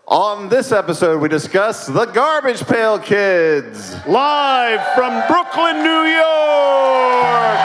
On this episode, we discuss the Garbage Pail Kids. Live from Brooklyn, New York.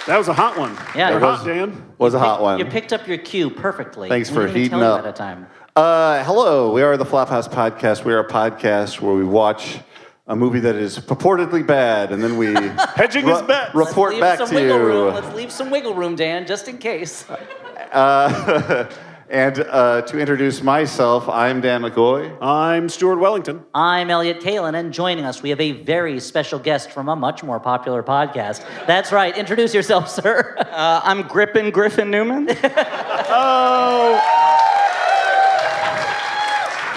That was a hot one. Yeah, it was, Dan. Was a hot one. You picked up your cue perfectly. Thanks for heating heating up. At a time. Hello, we are the Flophouse Podcast. We are a podcast where we watch a movie that is purportedly bad, and then we hedging his bets. Report back to you. Let's leave some wiggle room, Dan, just in case. And to introduce myself, I'm Dan McCoy. I'm Stuart Wellington. I'm Elliot Kalin, and joining us, we have a very special guest from a much more popular podcast. That's right. Introduce yourself, sir. I'm Griffin Newman. Oh.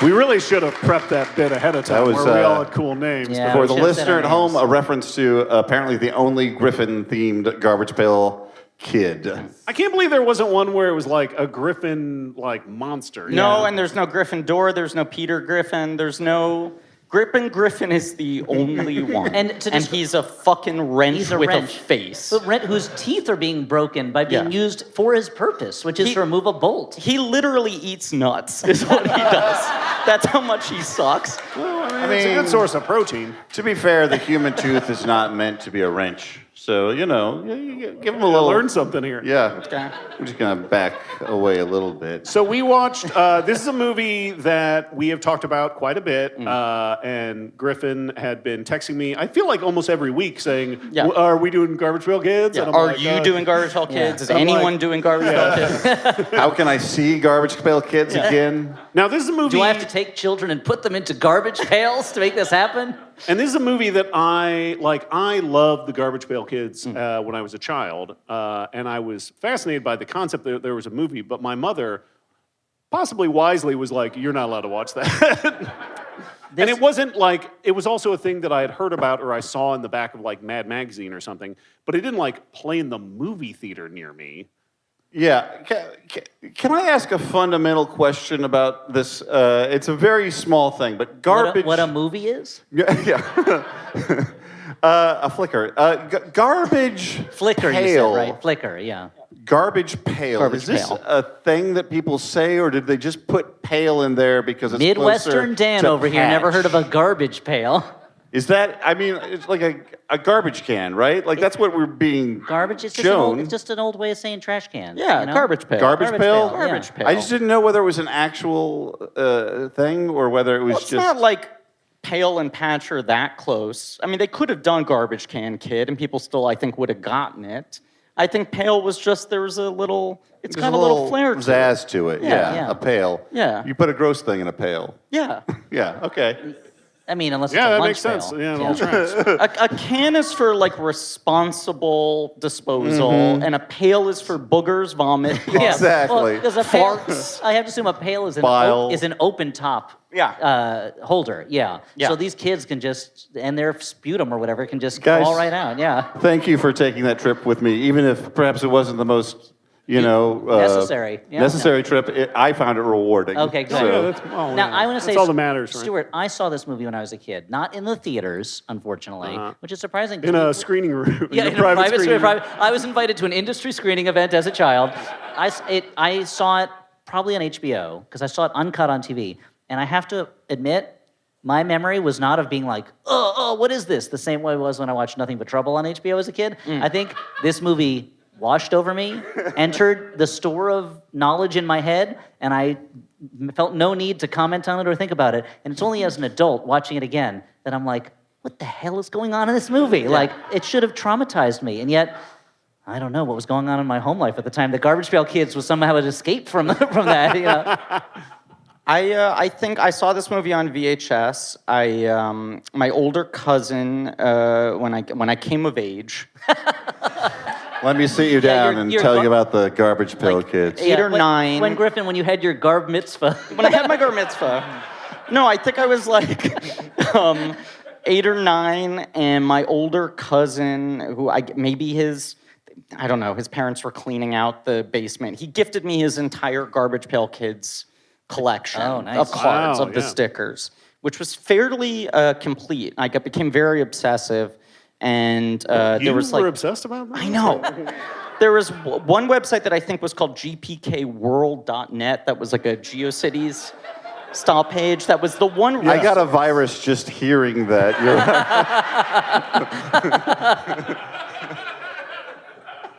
We really should have prepped that bit ahead of time, where we all had cool names. Yeah, for the listener at home, a reference to apparently the only Griffin-themed Garbage Pail Kid. I can't believe there wasn't one where it was like a Griffin monster. No, and there's no Gryffindor, there's no Peter Griffin, there's no... Griffin is the only one. and he's a fucking wrench with a face. A wrench whose teeth are being broken by being used for his purpose, which is to remove a bolt. He literally eats nuts, is what he does. That's how much he sucks. Well, I mean, it's a good source of protein. To be fair, the human tooth is not meant to be a wrench. So, you give him a little... Learn something here. Yeah. Okay. I'm just going to back away a little bit. So we watched... this is a movie that we have talked about quite a bit. And Griffin had been texting me, I feel like almost every week, saying, are we doing Garbage Pail Kids? Yeah. And Are you doing Garbage Pail Kids? Is anyone doing Garbage Pail Kids? How can I see Garbage Pail Kids again? Now, this is a movie... Do I have to take children and put them into garbage pails to make this happen? And this is a movie that I loved the Garbage Pail Kids when I was a child, and I was fascinated by the concept that there was a movie, but my mother, possibly wisely, was like, you're not allowed to watch that. And it wasn't it was also a thing that I had heard about or I saw in the back of Mad Magazine or something, but it didn't play in the movie theater near me. Yeah. Can I ask a fundamental question about this? It's a very small thing, but garbage... What a movie is? Yeah. A flicker. Garbage Flicker, pail. You said, right? Flicker, yeah. Garbage pail. Is this a thing that people say, or did they just put pail in there because it's Midwestern Dan over here never heard of a garbage pail. Is that, it's like a garbage can, right? That's what we're being garbage, it's shown. It's just an old way of saying trash can. Yeah, garbage pail. Garbage pail? Garbage pail. I just didn't know whether it was an actual thing or whether it was it's not Pail and Patch are that close. I mean, they could have done Garbage Can Kid, and people still, I think, would have gotten it. I think Pail was just, there was a little, it's got a little flair to it. Zazz to it, yeah. A pail. Yeah. You put a gross thing in a pail. Yeah. Yeah, okay. I mean, unless it's a lunch that makes pail. sense. Yeah, it all tracks. A can is for responsible disposal, and a pail is for boogers, vomit. Yeah. Exactly. Well, farts. I have to assume a pail is an open top holder. Yeah. So these kids can just, and their sputum or whatever can just fall right out. Yeah. Thank you for taking that trip with me, even if perhaps it wasn't the most necessary. Necessary trip. I found it rewarding. Okay, good. So. Now, I want to say, that's all that matters, right? Stuart, I saw this movie when I was a kid. Not in the theaters, unfortunately, which is surprising. In a screening room. Yeah, in a private screening room. I was invited to an industry screening event as a child. I saw it probably on HBO, because I saw it uncut on TV. And I have to admit, my memory was not of being like, what is this? The same way it was when I watched Nothing But Trouble on HBO as a kid. I think this movie washed over me, entered the store of knowledge in my head, and I felt no need to comment on it or think about it. And it's only as an adult watching it again that I'm like, what the hell is going on in this movie? Yeah. It should have traumatized me. And yet, I don't know what was going on in my home life at the time. The Garbage Pail Kids was somehow an escape from that. I think I saw this movie on VHS. My older cousin, when I came of age, Let me sit you Yeah, down you're- and you're tell you gar- about the garbage pail kids. Eight or when, nine. When Griffin, when you had your garb mitzvah. When I had my bar mitzvah. No, I think I was like 8 or 9, and my older cousin, who I don't know, his parents were cleaning out the basement. He gifted me his entire Garbage Pail Kids collection nice. of cards, Wow, of the yeah. stickers, which was fairly complete. I became very obsessive, and You there was were like obsessed about that? I know. There was one website that I think was called gpkworld.net that was like a GeoCities style page. That was the one. I got a virus just hearing that.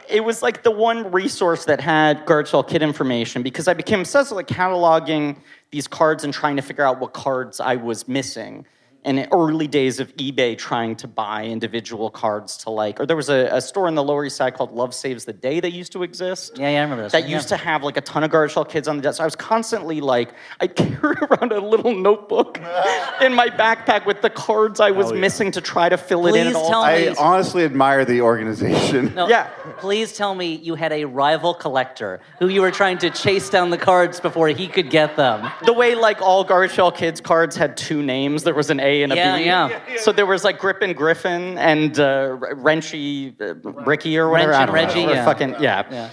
It was like the one resource that had Garbage Pail Kid information because I became obsessed with like cataloging these cards and trying to figure out what cards I was missing. In the early days of eBay, trying to buy individual cards to like, or there was a store in the Lower East Side called Love Saves the Day that used to exist. Yeah, I remember this. That used to have like a ton of Garbage Pail Kids on the desk. So I was constantly like, I'd carry around a little notebook in my backpack with the cards I was Hell yeah. missing to try to fill it in. Please At all tell times. me- I honestly admire the organization. No, Yeah. Please tell me you had a rival collector who you were trying to chase down the cards before he could get them. The way like all Garbage Pail Kids cards had 2 names, there was an A and a B. Yeah. So there was like Griffin and Wrenchy, Ricky or whatever. Wrench I and don't know. Reggie, Or yeah. fucking, yeah.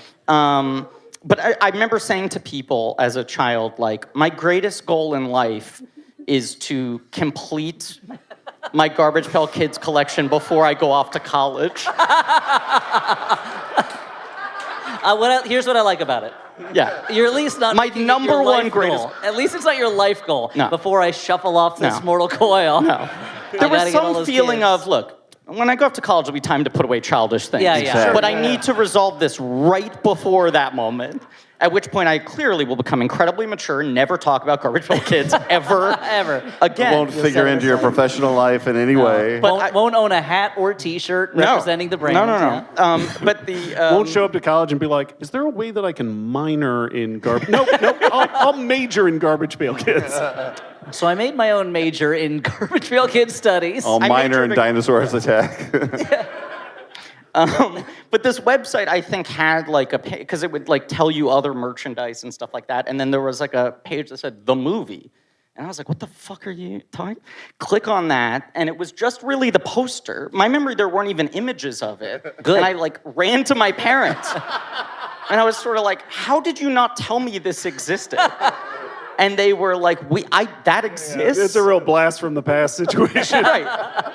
But I remember saying to people as a child, like, my greatest goal in life is to complete my Garbage Pail Kids collection before I go off to college. Here's what I like about it. Yeah. You're at least not My making it number your one life greatest- goal. At least it's not your life goal. No. Before I shuffle off this No. mortal coil. No. I There was gotta get all some those feeling kids. of, look, when I go off to college, it'll be time to put away childish things. Yeah, yeah. Exactly. But I need to resolve this right before that moment, at which point I clearly will become incredibly mature and never talk about Garbage Pail Kids ever, Ever. again. Won't figure set it into your aside. professional life in any way. But Won't own a hat or T-shirt representing the brand. No. Yeah. But the Won't show up to college and be like, is there a way that I can minor in garbage? Nope. I'll major in Garbage Pail Kids. So I made my own major in Garbage Pail Kid Studies. All I minor majored in in- dinosaurs attack. But this website, I think, had like because it would like tell you other merchandise and stuff like that. And then there was like a page that said the movie. And I was like, what the fuck are you talking? Click on that. And it was just really the poster. My memory, there weren't even images of it. Good. And I like ran to my parents. And I was sort of like, how did you not tell me this existed? And they were like, that exists? It's a real blast from the past situation. Right.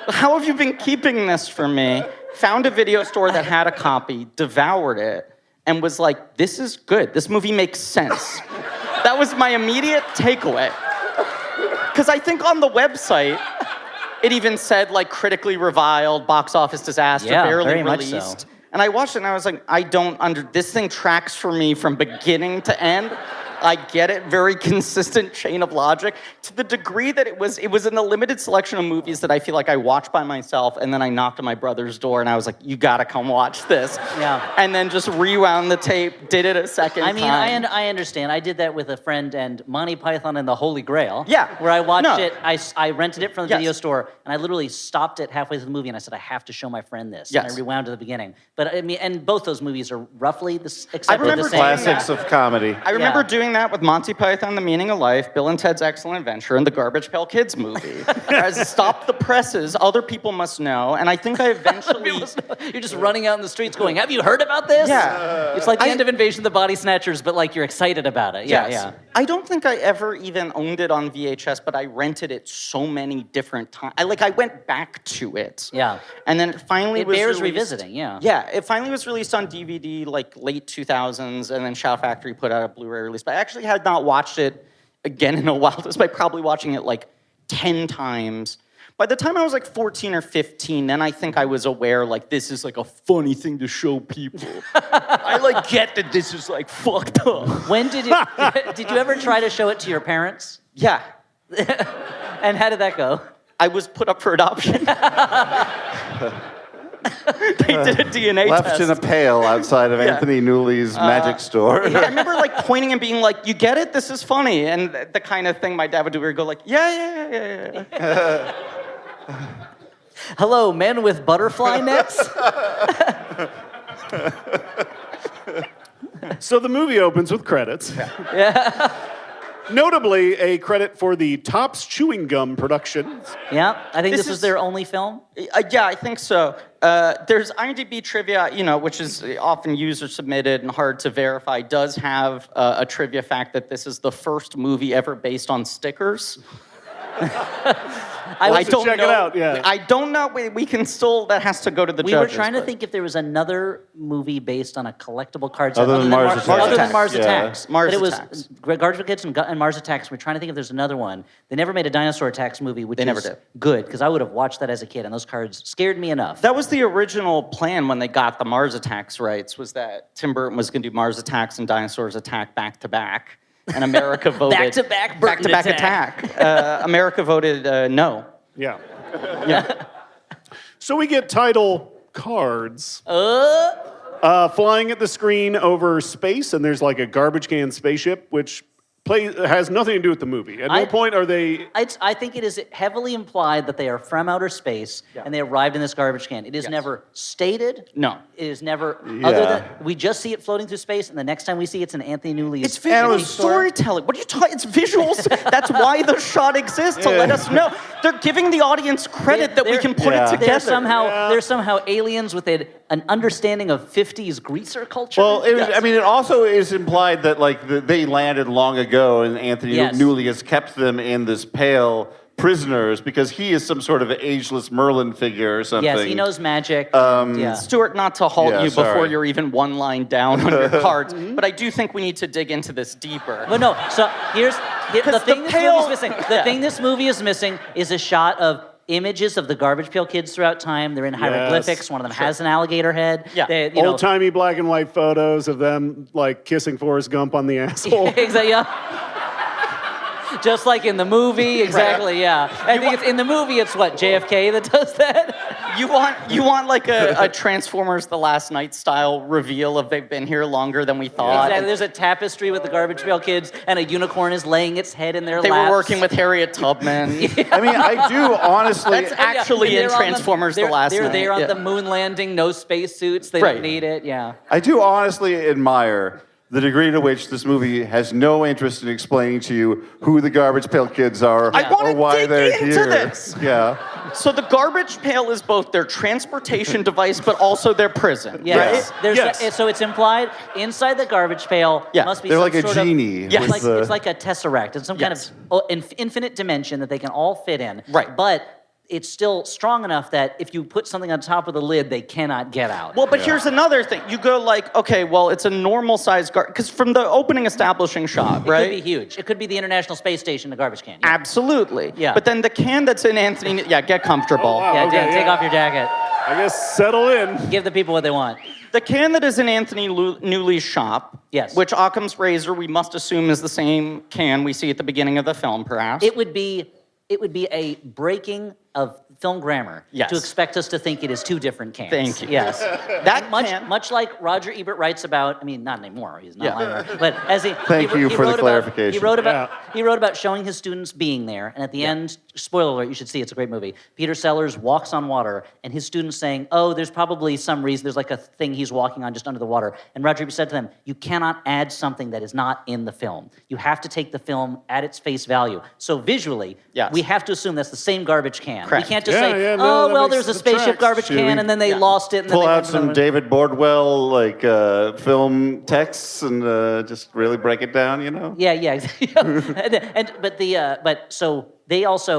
How have you been keeping this from me? Found a video store that had a copy, devoured it, and was like, this is good. This movie makes sense. That was my immediate takeaway. Because I think on the website, it even said like critically reviled, box office disaster, Yeah, barely very much released. so. And I watched it and I was like, this thing tracks for me from beginning to end. I get it, very consistent chain of logic, to the degree that it was in a limited selection of movies that I feel like I watched by myself, and then I knocked on my brother's door and I was like, you gotta come watch this. Yeah. And then just rewound the tape, did it a second I mean, time. I understand. I did that with a friend and Monty Python and the Holy Grail. Yeah. Where I watched No. it, I rented it from the Yes. video store, and I literally stopped it halfway through the movie, and I said, I have to show my friend this. Yes. And I rewound to the beginning. But I mean, and both those movies are roughly except for remember the same. Classics of comedy. I remember Yeah. doing that with Monty Python, The Meaning of Life, Bill and Ted's Excellent Adventure, and the Garbage Pail Kids movie. As stop the presses, other people must know, and I think I eventually... You're just running out in the streets going, have you heard about this? Yeah. It's like the end of Invasion of the Body Snatchers, but like you're excited about it. Yeah, Yes. yeah. I don't think I ever even owned it on VHS, but I rented it so many different times. I went back to it. Yeah. And then it finally It was bears released- revisiting, yeah. Yeah, it finally was released on DVD like late 2000s, and then Shout Factory put out a Blu-ray release. But I actually had not watched it again in a while, despite probably watching it like 10 times. By the time I was like 14 or 15, then I think I was aware, like, this is like a funny thing to show people. I like get that this is like fucked up. When did you ever try to show it to your parents? Yeah, And how did that go? I was put up for adoption. They did a DNA Left test. in a pail outside of Yeah. Anthony Newley's magic store. I remember like pointing and being like, "You get it? This is funny." And the kind of thing my dad would do, where he'd go like, "Yeah." Hello, men with butterfly nets? So the movie opens with credits. Notably, a credit for the Topps Chewing Gum Productions. Yeah, I think This this was is- their only film. Yeah, I think so. There's IMDb trivia, which is often user submitted and hard to verify, does have a trivia fact that this is the first movie ever based on stickers. I We'll was, have to check it out, yeah. I don't know. We can still. That has to go to the we judges. were trying to but- think if there was another movie based on a collectible card set Other than Mars Attacks. Other than Mars Yeah. Attacks. Mars but it was Attacks. Garbage Kids and Mars Attacks. We're trying to think if there's another one. They never made a Dinosaur Attacks movie, which They never is did. good because I would have watched that as a kid, and those cards scared me enough. That was the original plan when they got the Mars Attacks rights. Was that Tim Burton was going to do Mars Attacks and Dinosaurs Attack back to back, and America voted Back-to-back Burton attack. America voted no. Yeah. Yeah. So we get title cards flying at the screen over space, and there's like a garbage can spaceship, which has nothing to do with the movie. At no point are they... I think it is heavily implied that they are from outer space and they arrived in this garbage can. It is Yes. never stated. No. It is never, other than, we just see it floating through space, and the next time we see it's in Anthony Newley's It's visual Anthony store. storytelling. What are you talking? It's visuals. That's why the shot exists to let us know. They're giving the audience credit that we They're- can put Yeah. it together. They're somehow aliens with an understanding of 50s greaser culture. Well, it also is implied that like they landed long ago, and Anthony Yes. Newley has kept them in this Pail prisoners because he is some sort of ageless Merlin figure or something. yes, he knows magic. Yeah. Stuart, not to halt Yeah, you before sorry. you're even one line down on your cards, but I do think we need to dig into this deeper. But no, so the 'Cause thing the this Pail- movie's missing. The Yeah. thing this movie is missing is a shot of images of the Garbage Pail Kids throughout time. They're in hieroglyphics. One of them has an alligator head. Yeah. They, you know, Old-timey black and white photos of them like kissing Forrest Gump on the asshole. Exactly. Yeah. Just like in the movie, exactly. Yeah. I think it's in the movie. It's what JFK that does that. You want like a Transformers: The Last Night style reveal of they've been here longer than we thought. Exactly. There's a tapestry with the Garbage Pail Kids, and a unicorn is laying its head in their They laps. were working with Harriet Tubman. I mean, I do honestly. That's actually And in they're on Transformers: The they're- Last They're Night. there on Yeah. the moon landing, no spacesuits. They Right. don't need it. Yeah. I do honestly admire the degree to which this movie has no interest in explaining to you who the Garbage Pail Kids are I wanna or why dig they're into here. this. Yeah. So the garbage pail is both their transportation device, but also their prison. Yes. Right? There's Yes. So it's implied inside the garbage pail Yeah. must be They're some like a sort genie Of, Yes. it's, like, with it's like a tesseract. It's some kind Yes. of infinite dimension that they can all fit in. Right. But it's still strong enough that if you put something on top of the lid, they cannot get out. Well, but here's another thing. You go like, okay, well, it's a normal size because from the opening establishing shot, it right? could be huge. It could be the International Space Station, a garbage can. Absolutely. Yeah. But then the can that's in Anthony, get comfortable. Oh, wow. Yeah, Okay, Dan, take yeah. off your jacket. I guess settle in. Give the people what they want. The can that is in Anthony Newley's shop, Yes. which Occam's razor we must assume is the same can we see at the beginning of the film, perhaps. It would be a breaking of film grammar Yes. to expect us to think it is two different cans. Thank you. Yes. that Much, can, much like Roger Ebert writes about, I mean, not anymore, he's not Yeah. alive anymore, but as he Thank you for the wrote clarification. he wrote about showing his students being there, and at the end, spoiler alert, you should see, it's a great movie. Peter Sellers walks on water, and his students saying, oh, there's probably some reason, there's like a thing he's walking on just under the water. And Roger Ebert said to them, you cannot add something that is not in the film. You have to take the film at its face value. So visually, Yes. we have to assume that's the same garbage can. Correct. We can't just Yeah, say, yeah, no, oh, that well, makes- there's a that spaceship tracks. garbage Should can, we and then they lost it. And Pull then they out some David Bordwell like film texts and just really break it down, you know? Yeah, yeah.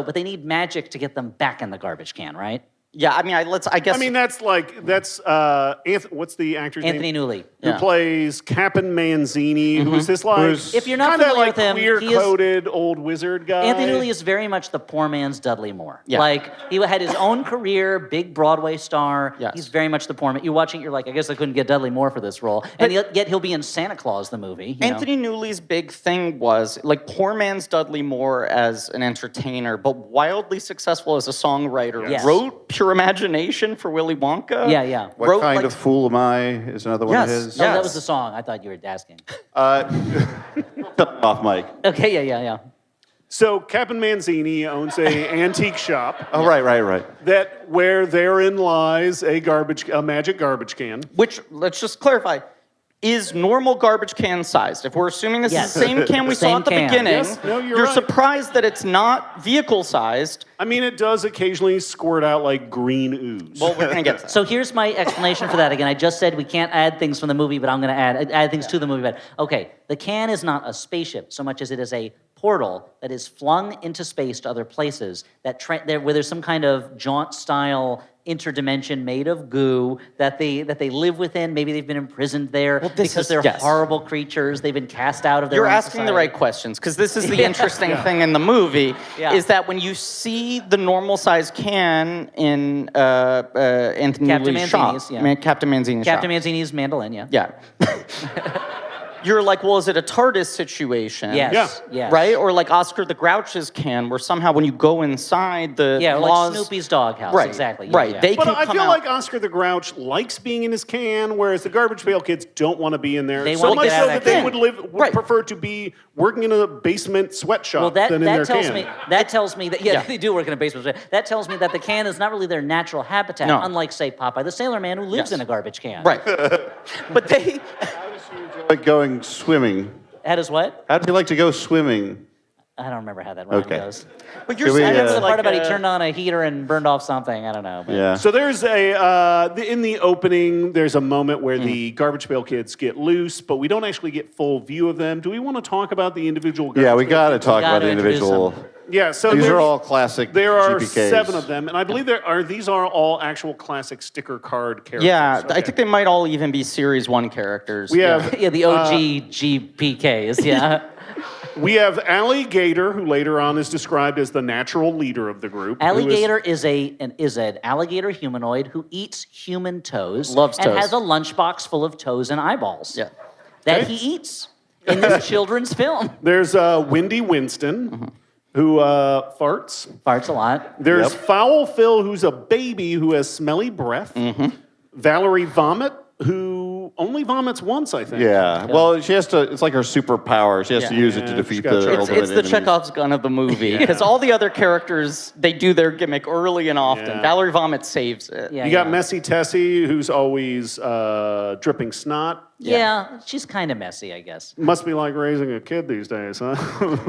But they need magic to get them back in the garbage can, right? yeah, I mean, I guess. I mean, that's what's the actor's Anthony name? Newley. Who Yeah. plays Captain Manzini, who's this like Who's- If you're not kinda familiar like with him, he is- queer-coded old wizard guy. Anthony Newley is very much the poor man's Dudley Moore. Yeah. Like, he had his own career, big Broadway star. Yes. He's very much the poor man. You're watching, you're like, I guess I couldn't get Dudley Moore for this role. And yet he'll be in Santa Claus, the movie. you know? Anthony Newley's big thing was like poor man's Dudley Moore as an entertainer, but wildly successful as a songwriter. Yes. Wrote Pure Imagination for Willy Wonka. Yeah, yeah. What Wrote, kind like- of fool am I is another one Yes, of his. Oh, yes. that was the song. I thought you were asking. Off mic. Okay, yeah. So Captain Manzini owns a antique shop Oh, right. that where therein lies a magic garbage can. Which, let's just clarify, is normal garbage can sized. If we're assuming this Yes. is the same can we Same saw at the can. beginning, Yes, no, you're you're right. surprised that it's not vehicle sized. I mean, it does occasionally squirt out like green ooze. Well, we're gonna get to that. So here's my explanation for that. Again, I just said we can't add things from the movie, but I'm going to add things to the movie. But okay, the can is not a spaceship so much as it is a portal that is flung into space to other places where there's some kind of jaunt-style interdimension made of goo that they live within. Maybe they've been imprisoned there because they're horrible creatures. They've been cast out of their You're own asking the society. right questions, because this is the interesting thing in the movie, Yeah. is that when you see the normal size can in Anthony Captain Lee's shop, Manzini's, yeah. Captain Manzini's shop. Captain Manzini's mandolin, yeah. Yeah. You're like, well, is it a TARDIS situation? Yes. Yeah. Yes. Right? Or like Oscar the Grouch's can, where somehow when you go inside the Yeah, or claws... like Snoopy's doghouse. Right. Exactly. Yeah, Right. yeah. They But can I come feel out... like Oscar the Grouch likes being in his can, whereas the Garbage Pail Kids don't want to be in there. They so wanna much get out so of that that they can. would prefer to be working in a basement sweatshop Well, than in their tells can. me that Yeah. they do work in a basement. That tells me that the can is not really their natural habitat, No. unlike say Popeye the Sailor Man who lives Yes. in a garbage can. Right. But they... Like going swimming. How does what? How'd you like to go swimming? I don't remember how that rhyme Okay. goes. But you're Can we, I saying remember the like part about he a- turned on a heater and burned off something. I don't know. But Yeah. So there's in the opening, there's a moment where the Garbage Pail Kids get loose, but we don't actually get full view of them. Do we want to talk about the individual Garbage Yeah, we Pail got to Kids? talk gotta about the introduce individual. them. Yeah, so These are there's- all classic There are GPKs. 7 of them, and I believe these are all actual classic sticker card characters. Yeah, I Okay. think they might all even be Series 1 characters. We have yeah, the OG GPKs. Yeah. we have Alligator, who later on is described as the natural leader of the group. who is- Alligator is an alligator humanoid who eats human toes. Loves and toes. has a lunchbox full of toes and eyeballs. Yeah. That Okay. he eats in this children's film. There's Windy Winston, who farts. Farts a lot. There's Yep. Foul Phil, who's a baby who has smelly breath. Valerie Vomit, who only vomits once, I think. Yeah. Well, she has to. It's like her superpower. She has to Yeah. use it Yeah, to she's defeat gotta the try. ultimate It's the enemies. Chekhov's gun of the movie, because all the other characters, they do their gimmick early and often. Yeah. Valerie Vomit saves it. Yeah, You got yeah. Messy Tessie, who's always dripping snot. Yeah, she's kind of messy, I guess. Must be like raising a kid these days, huh?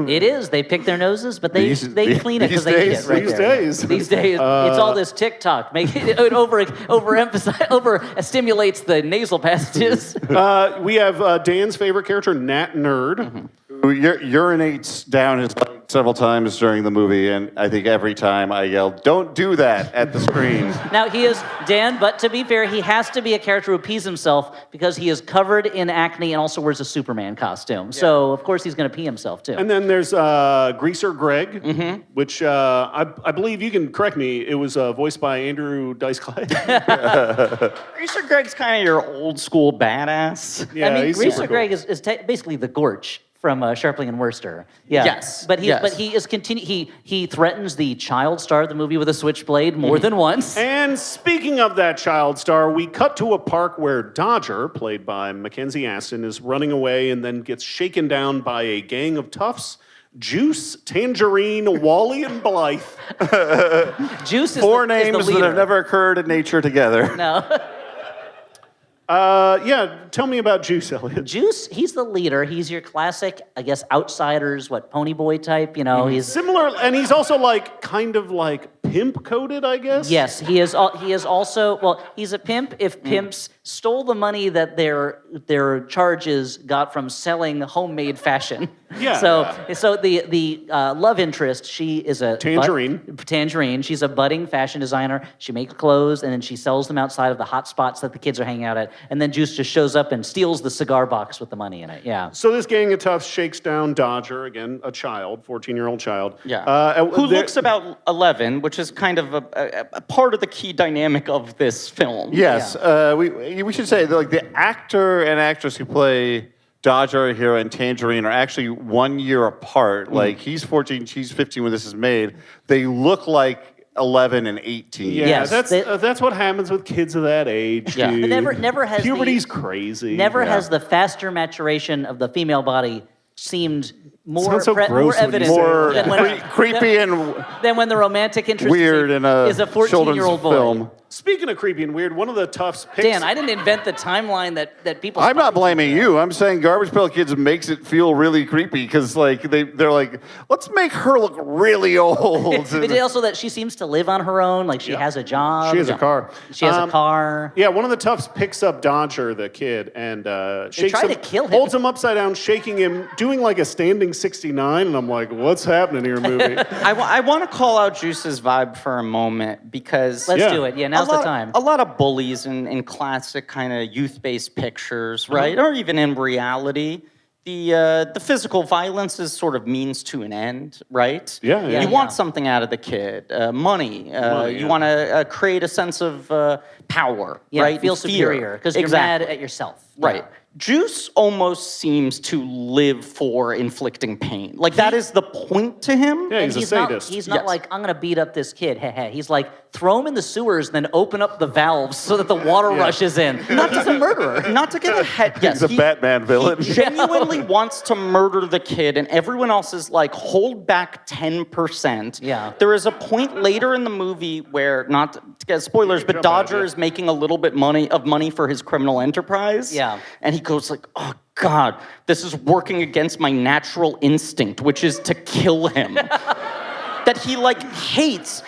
It is. They pick their noses, but they These- they clean it because these they eat days? it right These there. days. These days, it's all this TikTok. Make it over stimulates the nasal passages. We have Dan's favorite character, Nat Nerd. Who urinates down his leg several times during the movie, and I think every time I yell, "Don't do that!" at the screen. Now he is Dan, but to be fair, he has to be a character who pees himself because he is covered in acne and also wears a Superman costume. So of course he's going to pee himself too. And then there's Greaser Greg, which I believe you can correct me. It was voiced by Andrew Dice Clay. Greaser Greg's kind of your old school badass. Yeah, I mean, he's Greaser super cool. Greg is basically the Gorch from Sharpling and Worcester. Yeah. Yes, But he yes. but he is he threatens the child star of the movie with a switchblade more than once. And speaking of that child star, we cut to a park where Dodger, played by Mackenzie Aston, is running away and then gets shaken down by a gang of toughs. Juice, Tangerine, Wally, and Blythe. Juice is Four the, is names the that have leader. never occurred in nature together. No. Yeah, tell me about Juice, Elliot. Juice, he's the leader. He's your classic, I guess, outsiders, pony boy type. You know, he's Similar, and he's also kind of pimp coded, I guess. yes, he is. He is also he's a pimp. If pimps stole the money that their charges got from selling homemade fashion. Yeah. So the love interest, she is a Tangerine. Tangerine. She's a budding fashion designer. She makes clothes and then she sells them outside of the hot spots that the kids are hanging out at. And then Juice just shows up and steals the cigar box with the money in it. Yeah. So this gang of toughs shakes down Dodger, again, a child, 14-year-old child. Yeah. Who they're- looks about 11, which is kind of a part of the key dynamic of this film. Yes, we should say that the actor and actress who play Dodger here and Tangerine are actually 1 year apart. Like he's 14, she's 15 when this is made. They look like 11 and 18. Yeah, Yes, that's what happens with kids of that age, Yeah. dude. But never has Puberty's the, crazy. Never Yeah. has the faster maturation of the female body seemed more, Sounds so more gross when you evident say it. More than when, creepy and than when the romantic interest weird in a is a 14-year-old children's boy. film. Speaking of creepy and weird, one of the Tufts picks... Dan, I didn't invent the timeline that people. I'm not spotted blaming each other. you. I'm saying Garbage Pail Kids makes it feel really creepy because like they're like, let's make her look really old. But also that she seems to live on her own. Like she has a job. She has a car. She has a car. Yeah, one of the Tufts picks up Dodger, the kid, and shakes try him, to kill him. holds him upside down, shaking him, doing like a standing 69, and I'm like, what's happening here, movie? I want to call out Juice's vibe for a moment because Let's Yeah. do it. Yeah, now's the time. A lot of bullies in classic kind of youth-based pictures, right? Or even in reality. The physical violence is sort of means to an end, right? Yeah, yeah. You Yeah. want something out of the kid, money. Money, you yeah. want to create a sense of power, Yeah, right? feel And fear. superior because you're Exactly. mad at yourself. Right. Juice almost seems to live for inflicting pain. Like that is the point to him. Yeah, And he's a sadist. He's not Yes. like, I'm going to beat up this kid. He's like, throw him in the sewers, then open up the valves so that the water rushes in. Not just a murderer. Not to get ahead. Yes, He's a Batman villain. He genuinely wants to murder the kid, and everyone else is like, hold back 10%. Yeah. There is a point later in the movie where, not to get spoilers, but jump ahead, Dodger yeah. is making a little bit of money for his criminal enterprise. Yeah. And he goes like, oh God, this is working against my natural instinct, which is to kill him. That he like hates.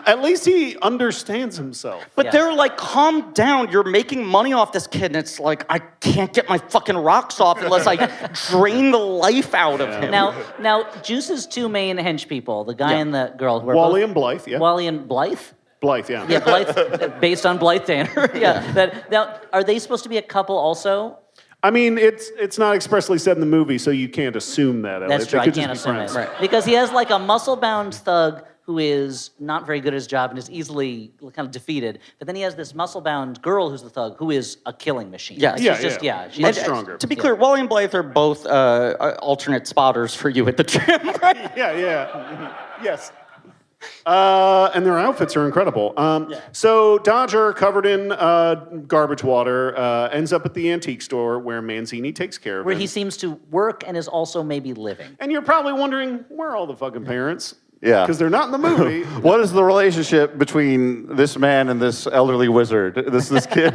At least he understands himself. But Yeah. they're like, calm down, you're making money off this kid. And it's like, I can't get my fucking rocks off unless I drain the life out of him. Now, Juice's two main hench people, the guy Yeah. and the girl, who are Wally both, and Blythe, yeah. Wally and Blythe? Blythe, yeah. Yeah, Blythe, based on Blythe Danner. Yeah. Now, are they supposed to be a couple also? I mean, it's not expressly said in the movie, so you can't assume that. That's They true. I could can't just be assume it. friends. Because he has like a muscle-bound thug who is not very good at his job and is easily kind of defeated. But then he has this muscle-bound girl who's the thug who is a killing machine. Yes. She's Yeah, just, yeah. she's Much just- stronger. To be clear, Wally and Blythe are both alternate spotters for you at the gym, right? Yeah, yeah. Mhm. Yes. And their outfits are incredible. So Dodger, covered in garbage water, ends up at the antique store where Manzini takes care of Where him. he seems to work and is also maybe living. And you're probably wondering, where are all the fucking parents? Yeah. Because they're not in the movie. What is the relationship between this man and this elderly wizard? This kid.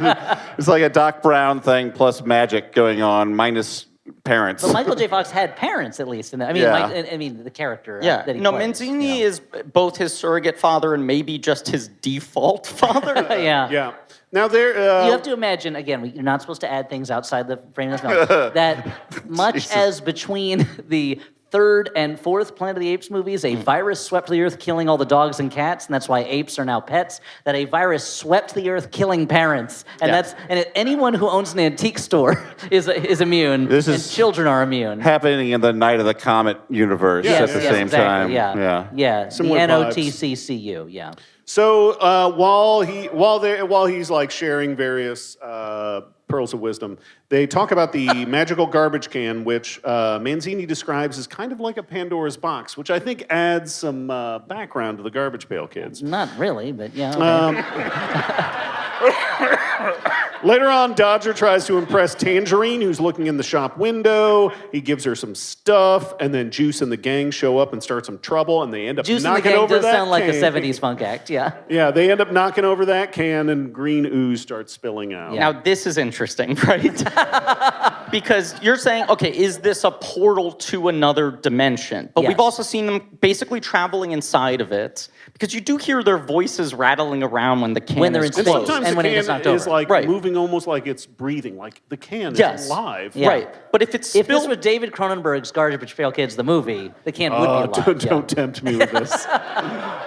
It's like a Doc Brown thing plus magic going on, minus parents. But Michael J. Fox had parents, at least. I mean, Yeah. I mean, the character Yeah. that he No, plays. Manzini Yeah. is both his surrogate father and maybe just his default father. Yeah. Yeah. Now there. You have to imagine, again, you're not supposed to add things outside the frame of this film, that much Jesus. as between the third and fourth Planet of the Apes movies, a virus swept the earth, killing all the dogs and cats, and that's why apes are now pets, that a virus swept the earth, killing parents. And Yeah. anyone who owns an antique store is immune, This and is children are immune. happening in the Night of the Comet universe Yes, at the yes, same exactly, time. Yeah. The Similar vibes. NOTCCU, yeah. So while he's like sharing various pearls of wisdom, they talk about the magical garbage can, which Manzini describes as kind of like a Pandora's box, which I think adds some background to the Garbage Pail Kids. Not really, but yeah. Okay. Later on, Dodger tries to impress Tangerine, who's looking in the shop window. He gives her some stuff, and then Juice and the gang show up and start some trouble, and they end up Juice and the knocking Gang over does that sound like a can. 70s funk act, yeah. Yeah, they end up knocking over that can, and green ooze starts spilling out. Yeah. Now, this is interesting, right? Because you're saying, okay, is this a portal to another dimension? But Yes. we've also seen them basically traveling inside of it. Because you do hear their voices rattling around when the can When they're is in And space. closed. sometimes and the when it can gets knocked is over. like Right. moving almost like it's breathing, like the can Yes. is alive. Yeah. Right. But if it's If still... this were David Cronenberg's Garbage Pail Kids, the movie, the can would be Oh, alive. don't tempt me with this.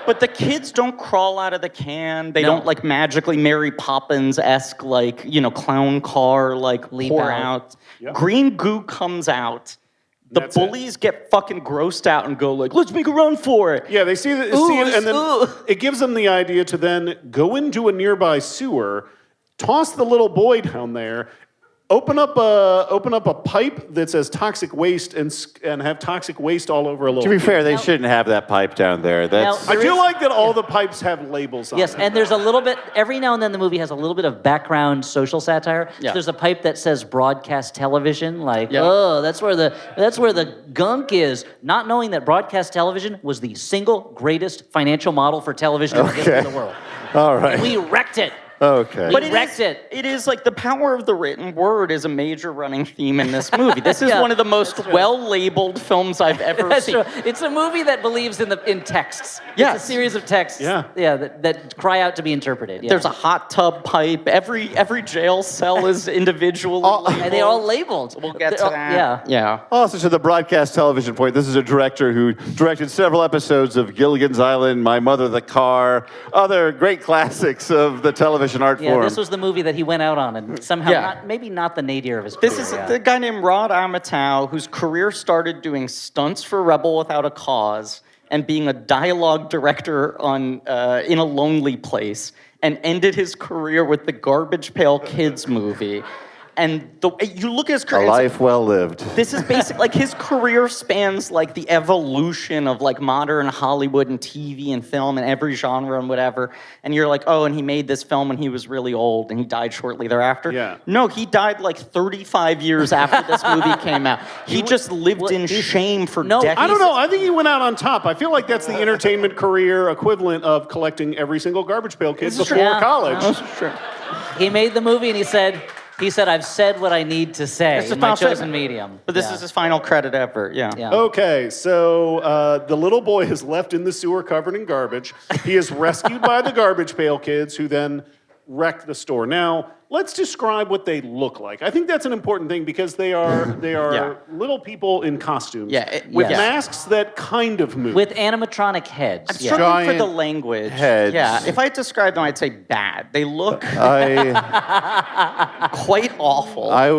But the kids don't crawl out of the can. They No. don't like magically Mary Poppins-esque like, clown car like Leap pour out. out. Yep. Green goo comes out. The That's it. bullies get fucking grossed out and go like, let's make a run for it. Yeah, they see it, and then it gives them the idea to then go into a nearby sewer, toss the little boy down there, open up a pipe that says toxic waste and have toxic waste all over a little. To be fair, they shouldn't have that pipe down there. That's I do like that all the pipes have labels on Yes, them. and there's a little bit, every now and then the movie has a little bit of background social satire. Yeah. So there's a pipe that says broadcast television, like, Yeah. oh, that's where the gunk is. Not knowing that broadcast television was the single greatest financial model for television in the history of the world. all right. We wrecked it. Okay. But But wrecked it. It is like the power of the written word is a major running theme in this movie. This is Yeah, one of the most that's true. well-labeled films I've ever That's seen. true. It's a movie that believes in texts. Yes. It's a series of texts. Yeah. That cry out to be interpreted. Yeah. There's a hot tub pipe. Every jail cell is individually labeled. and they're all labeled. We'll get They're to all- that. Yeah. Yeah. Also, to the broadcast television point, this is a director who directed several episodes of Gilligan's Island, My Mother the Car, other great classics of the television art Yeah, form. this was the movie that he went out on, and somehow Yeah. maybe not the nadir of his This career. is yeah. the guy named Rod Amatow, whose career started doing stunts for Rebel Without a Cause and being a dialogue director on In a Lonely Place, and ended his career with the Garbage Pail Kids movie. And you look at his A career. it's- life well lived. This is basic. Like his career spans like the evolution of like modern Hollywood and TV and film and every genre and whatever. And you're like, oh, and he made this film when he was really old and he died shortly thereafter. Yeah. No, he died like 35 years after this movie came out. He just lived in shame for No, decades. I don't know. I think he went out on top. I feel like that's the entertainment career equivalent of collecting every single Garbage Pail Kid before Yeah. college. He made the movie, and he said, I've said what I need to say It's a in my final chosen statement. medium. But this Yeah. is his final credit ever. Yeah. Yeah. Okay, so the little boy is left in the sewer covered in garbage. He is rescued by the Garbage Pail Kids, who then wreck the store. Now, let's describe what they look like. I think that's an important thing because they are Yeah. little people in costumes With Yes. masks that kind of move. With animatronic heads. I'm yeah. struggling for the Giant language. heads. Yeah, if I describe them, I'd say bad. They look I quite awful. I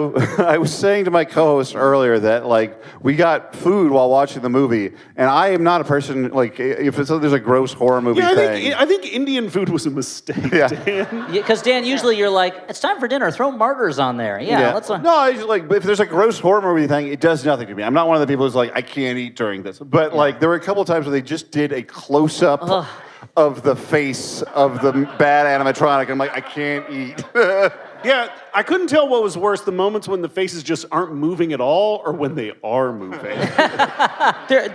was saying to my co-host earlier that like we got food while watching the movie, and I am not a person like if there's a gross horror movie yeah, thing. I think Indian food was a mistake, Yeah. Dan. Because Dan, usually you're like, it's time for dinner. Throw martyrs on there. Yeah, let's. No, I just, like if there's a gross horror movie thing, it does nothing to me. I'm not one of the people who's like I can't eat during this. But like there were a couple of times where they just did a close up of the face of the bad animatronic. I'm like I can't eat. Yeah, I couldn't tell what was worse, the moments when the faces just aren't moving at all or when they are moving.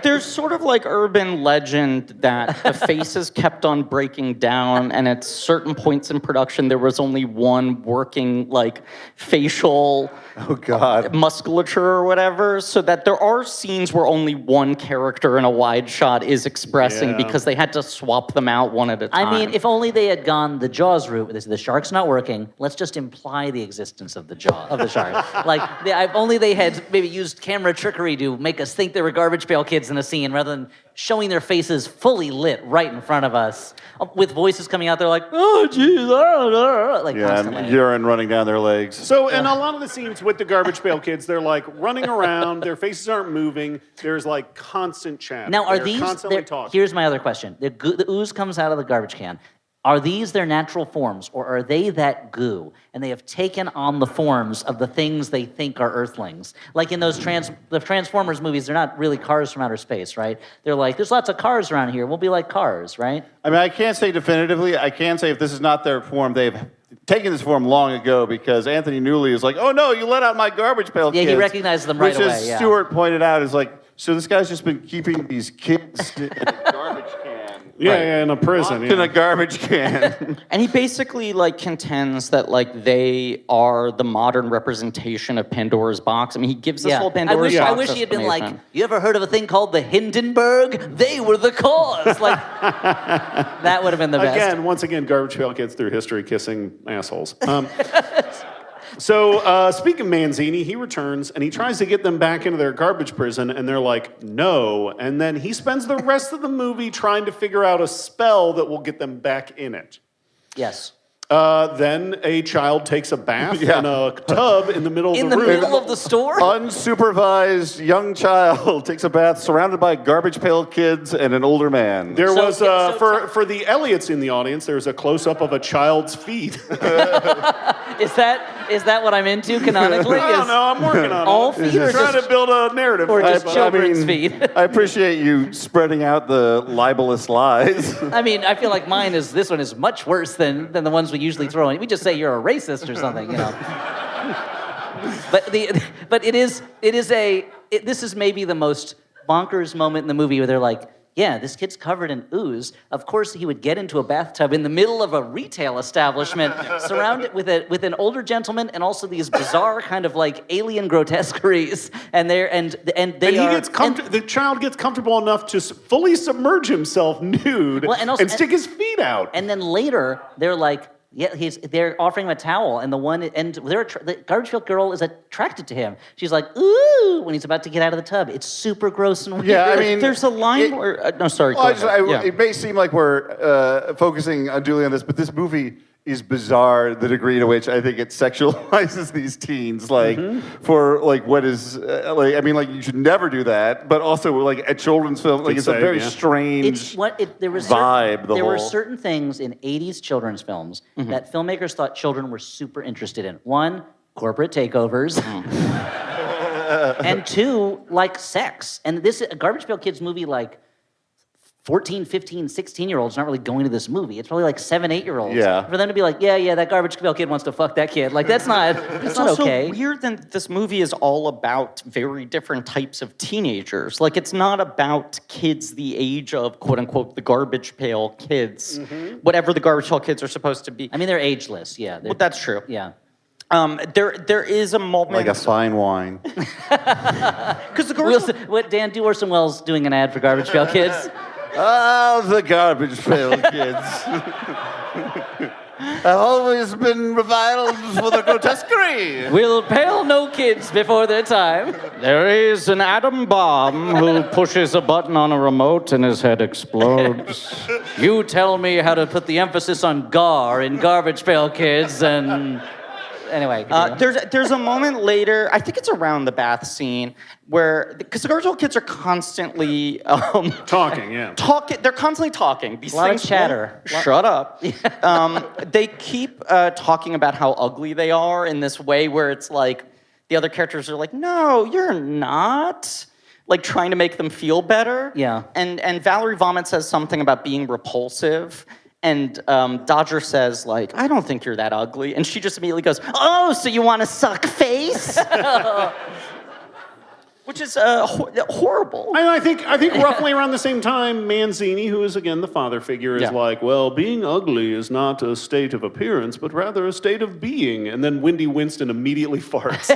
There's sort of like urban legend that the faces kept on breaking down, and at certain points in production, there was only one working like facial Oh God. musculature or whatever, so that there are scenes where only one character in a wide shot is expressing Yeah. because they had to swap them out one at a time. I mean, if only they had gone the Jaws route. The shark's not working. Let's just imply the existence of the shark. Like, if only they had maybe used camera trickery to make us think there were Garbage Pail Kids in a scene, rather than showing their faces fully lit right in front of us, with voices coming out there like, oh, geez, like Yeah, constantly. and urine running down their legs. So, in a lot of the scenes with the Garbage Pail Kids, they're like running around, their faces aren't moving, there's like constant chat. Now, are They're these? constantly talking. Here's my other question: the ooze comes out of the garbage can. Are these their natural forms, or are they that goo, and they have taken on the forms of the things they think are Earthlings? Like in those the Transformers movies, they're not really cars from outer space, right? They're like, there's lots of cars around here. We'll be like cars, right? I mean, I can't say definitively. I can say if this is not their form, they've taken this form long ago because Anthony Newley is like, oh no, you let out my Garbage Pail Yeah, kids. he recognized them right which, away, as yeah. Stuart pointed out, is like, so this guy's just been keeping these kids in a garbage can. Yeah, in a prison. In a garbage can. And he basically like contends that like they are the modern representation of Pandora's box. I mean, he gives this whole Pandora's box I wish he had been like, explanation. you ever heard of a thing called the Hindenburg? They were the cause. Like, that would have been the best. Once again, Garbage Pail Kids through history kissing assholes. So, speaking of Manzini, he returns and he tries to get them back into their garbage prison, and they're like, no. And then he spends the rest of the movie trying to figure out a spell that will get them back in it. Yes. Then a child takes a bath in a tub in the middle of In the the room. middle of the store? Unsupervised young child takes a bath surrounded by Garbage Pail Kids and an older man. There So- was, so- for the Elliots in the audience, there was a close-up of a child's feet. Is that what I'm into canonically? I don't know. I'm working on all it. feet or Trying just- to build a narrative. or just But- children's feet? I appreciate you spreading out the libelous lies. I mean, I feel like this one is much worse than the ones we usually throw in. We just say you're a racist or something, you know. But this is maybe the most bonkers moment in the movie where they're like, yeah, this kid's covered in ooze. Of course, he would get into a bathtub in the middle of a retail establishment, surrounded with an older gentleman and also these bizarre kind of like alien grotesqueries. And the child gets comfortable enough to fully submerge himself nude and stick his feet out. And then later, they're like, they're offering him a towel, and the garbage pail girl is attracted to him. She's like, ooh, when he's about to get out of the tub. It's super gross and weird. Yeah, I mean, There's a line where... no, sorry, go ahead. It may seem like we're focusing unduly on this, but this movie is bizarre, the degree to which I think it sexualizes these teens, for what is, you should never do that, but also like a children's film, it's a very strange vibe. There were certain things in 80s children's films that filmmakers thought children were super interested in. One, corporate takeovers. And two, like sex. And this Garbage Pail Kids movie, 14, 15, 16-year-olds not really going to this movie. It's probably 7, 8-year-olds. Yeah. For them to be like, yeah, that Garbage Pail Kid wants to fuck that kid. That's not It's not also okay. weird that this movie is all about very different types of teenagers. It's not about kids the age of, quote-unquote, the Garbage Pail Kids, whatever the Garbage Pail Kids are supposed to be. I mean, they're ageless, yeah. Well, that's true. Yeah. There is a moment... Like a fine wine. Because the Garbage Pail... Dan Orson Welles doing an ad for Garbage Pail Kids. Oh, the Garbage Pail Kids. I've always been reviled for the grotesquerie. We'll pale no kids before their time. There is an atom bomb who pushes a button on a remote and his head explodes. You tell me how to put the emphasis on gar in Garbage Pail Kids, and... Anyway, there's a moment later, I think it's around the bath scene, where, because the Garbage Pail Kids are constantly... talking, yeah. They're constantly talking. These a lot of things chatter. Shut up. They keep talking about how ugly they are in this way where it's like, the other characters are like, no, you're not. Trying to make them feel better. Yeah. And Valerie Vomit says something about being repulsive. And Dodger says, I don't think you're that ugly. And she just immediately goes, oh, so you want to suck face? Which is horrible. I think roughly around the same time, Manzini, who is again the father figure, is being ugly is not a state of appearance, but rather a state of being. And then Wendy Winston immediately farts.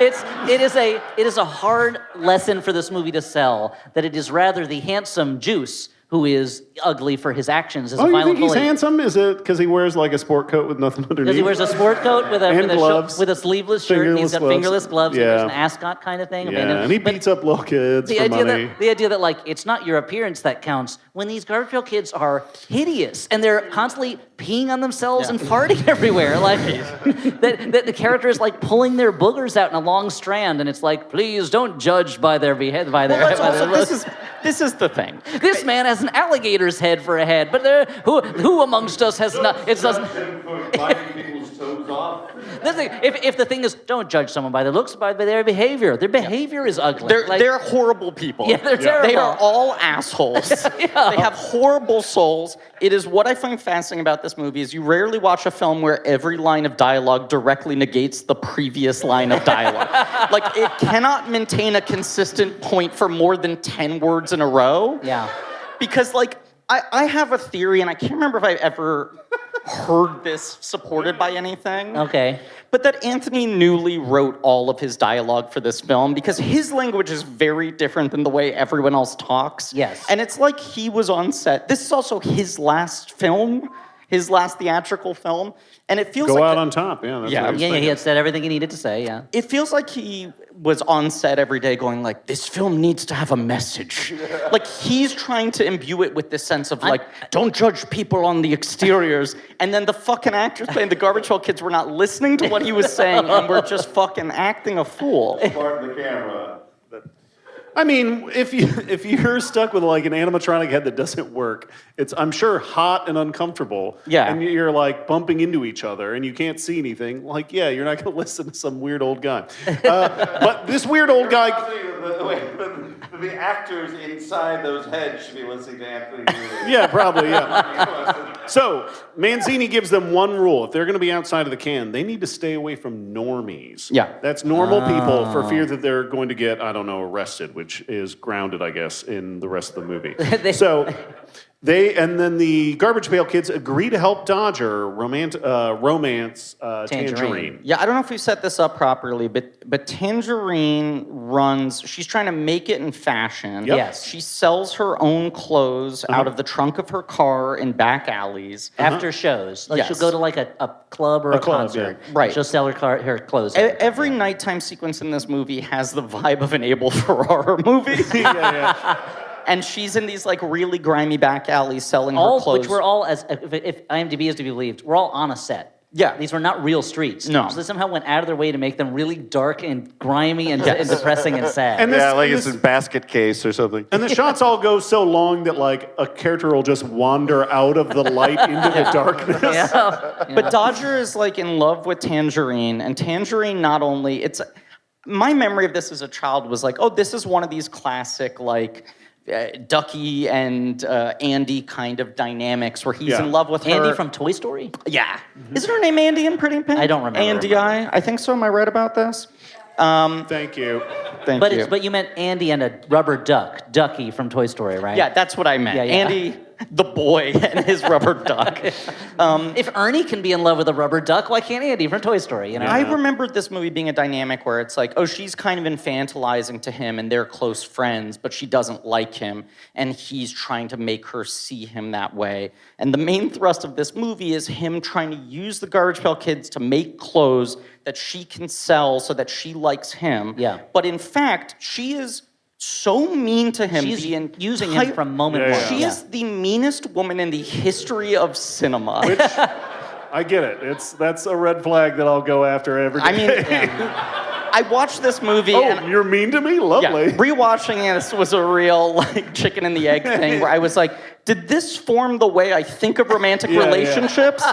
It is a hard lesson for this movie to sell that it is rather the handsome Juice who is ugly for his actions as a violent bully. Oh, you think he's handsome? Is it because he wears a sport coat with nothing underneath? Because he wears a sport coat with a sleeveless shirt, and he's got fingerless gloves, and there's an ascot kind of thing. Yeah, and he beats up little kids for money. The idea that it's not your appearance that counts when these Garbage Pail Kids are hideous and they're constantly peeing on themselves and farting everywhere. That the character is pulling their boogers out in a long strand, and it's please don't judge by their behavior. This is the thing. This man has an alligator's head for a head, but who amongst us has not? It doesn't. If the thing is, don't judge someone by their looks, by their behavior. Their behavior is ugly. They're horrible people. Yeah, they're terrible. They are all assholes. They have horrible souls. It is what I find fascinating about this movie is you rarely watch a film where every line of dialogue directly negates the previous line of dialogue. It cannot maintain a consistent point for more than 10 words in a row. Yeah. Because, I have a theory, and I can't remember if I ever heard this supported by anything. Okay. But that Anthony Newley wrote all of his dialogue for this film because his language is very different than the way everyone else talks. Yes. And it's like he was on set. This is also his last film, his last theatrical film. And it feels Go out on top, yeah. Yeah, he had said everything he needed to say, yeah. It feels like he was on set every day going this film needs to have a message. He's trying to imbue it with this sense of don't judge people on the exteriors. And then the fucking actors playing the Garbage Pail Kids were not listening to what he was saying and were just fucking acting a fool. Part of the camera. I mean, if you're stuck with like an animatronic head that doesn't work, it's I'm sure hot and uncomfortable. Yeah. And you're like bumping into each other and you can't see anything. Like, yeah, you're not going to listen to some weird old guy. But this weird old guy. The actors inside those heads should be listening to Anthony. Yeah, probably. Yeah. So Manzini gives them one rule: if they're going to be outside of the can, they need to stay away from normies. Yeah. That's normal people for fear that they're going to get, I don't know, arrested, which is grounded, I guess, in the rest of the movie. So and then the Garbage Pail Kids agree to help Dodger romance Tangerine. Yeah, I don't know if we set this up properly, but Tangerine runs. She's trying to make it in fashion. Yep. Yes. She sells her own clothes out of the trunk of her car in back alleys. After shows. Like Yes. she'll go to like a club or a club, concert. yeah. Right. She'll sell her clothes. Every nighttime sequence in this movie has the vibe of an Abel Ferrara movie. Yeah. And she's in these like really grimy back alleys selling her clothes. Which were all, as if IMDb is to be believed, we're all on a set. Yeah. These were not real streets. No. So they somehow went out of their way to make them really dark and grimy and, and depressing and sad. And Yeah, like and it's a basket case or something. And the shots all go so long that like a character will just wander out of the light into the darkness. Yeah. But Dodger is like in love with Tangerine, and Tangerine not only my memory of this as a child was like, oh, this is one of these classic like Ducky and Andy kind of dynamics where he's Yeah. in love with her. Andy from Toy Story? Yeah. Isn't her name Andy in Pretty in Pink? I don't remember. Andy I think so. Am I right about this? Thank you. Thank But you. but you meant Andy and a rubber duck, Ducky from Toy Story, right? Yeah, that's what I meant. Yeah, yeah. Andy, the boy, and his rubber duck. If Ernie can be in love with a rubber duck, why can't Andy from Toy Story? You know. I remembered this movie being a dynamic where it's like, oh, she's kind of infantilizing to him and they're close friends, but she doesn't like him, and he's trying to make her see him that way. And the main thrust of this movie is him trying to use the Garbage Pail Kids to make clothes that she can sell so that she likes him. Yeah. But in fact, she is so mean to him. She's the using him entire- from moment Yeah, one. yeah. She Yeah. is the meanest woman in the history of cinema. I get it. That's a red flag that I'll go after every day. I mean, I watched this movie oh, and you're mean to me? yeah, Lovely. rewatching this was a real like chicken and the egg thing where I was like, did this form the way I think of romantic Yeah, yeah. relationships?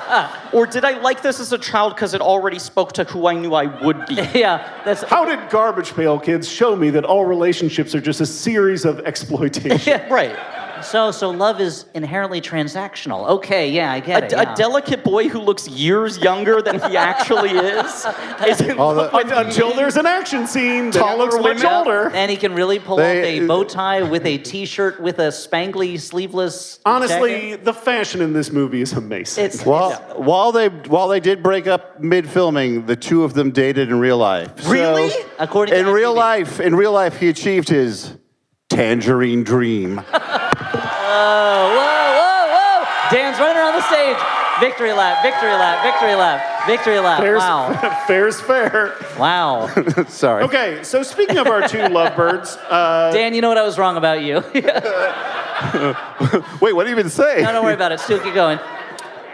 Or did I like this as a child because it already spoke to who I knew I would be? Yeah, that's How did Garbage Pail Kids show me that all relationships are just a series of exploitation? Right. so love is inherently transactional. Okay, yeah, I get it. A yeah. delicate boy who looks years younger than he actually is in love with Until there's an action scene, Tom looks much women. older. And he can really pull They- off a bow tie with a t-shirt with a spangly sleeveless Honestly, jacket. the fashion in this movie is amazing. It's While they did break up mid filming, the two of them dated in real life. Really? According to in IMDb. real life, he achieved his tangerine dream. Whoa. Dan's running around the stage. Victory lap, victory lap, victory lap, victory lap. Wow. Fair's fair. Wow. Sorry. Okay, so speaking of our two lovebirds, Dan, you know what I was wrong about you. Wait, what did you even say? No, don't worry about it. Still keep going.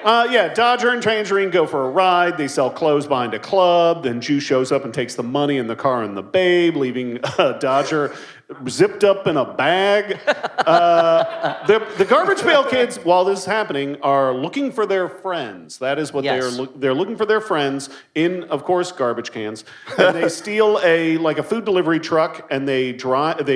yeah, Dodger and Tangerine go for a ride. They sell clothes behind a club. Then Jew shows up and takes the money and the car and the babe, leaving Dodger zipped up in a bag. The Garbage Pail Kids, while this is happening, are looking for their friends. That is what Yes. they're looking for their friends in, of course, garbage cans. And they steal a food delivery truck and they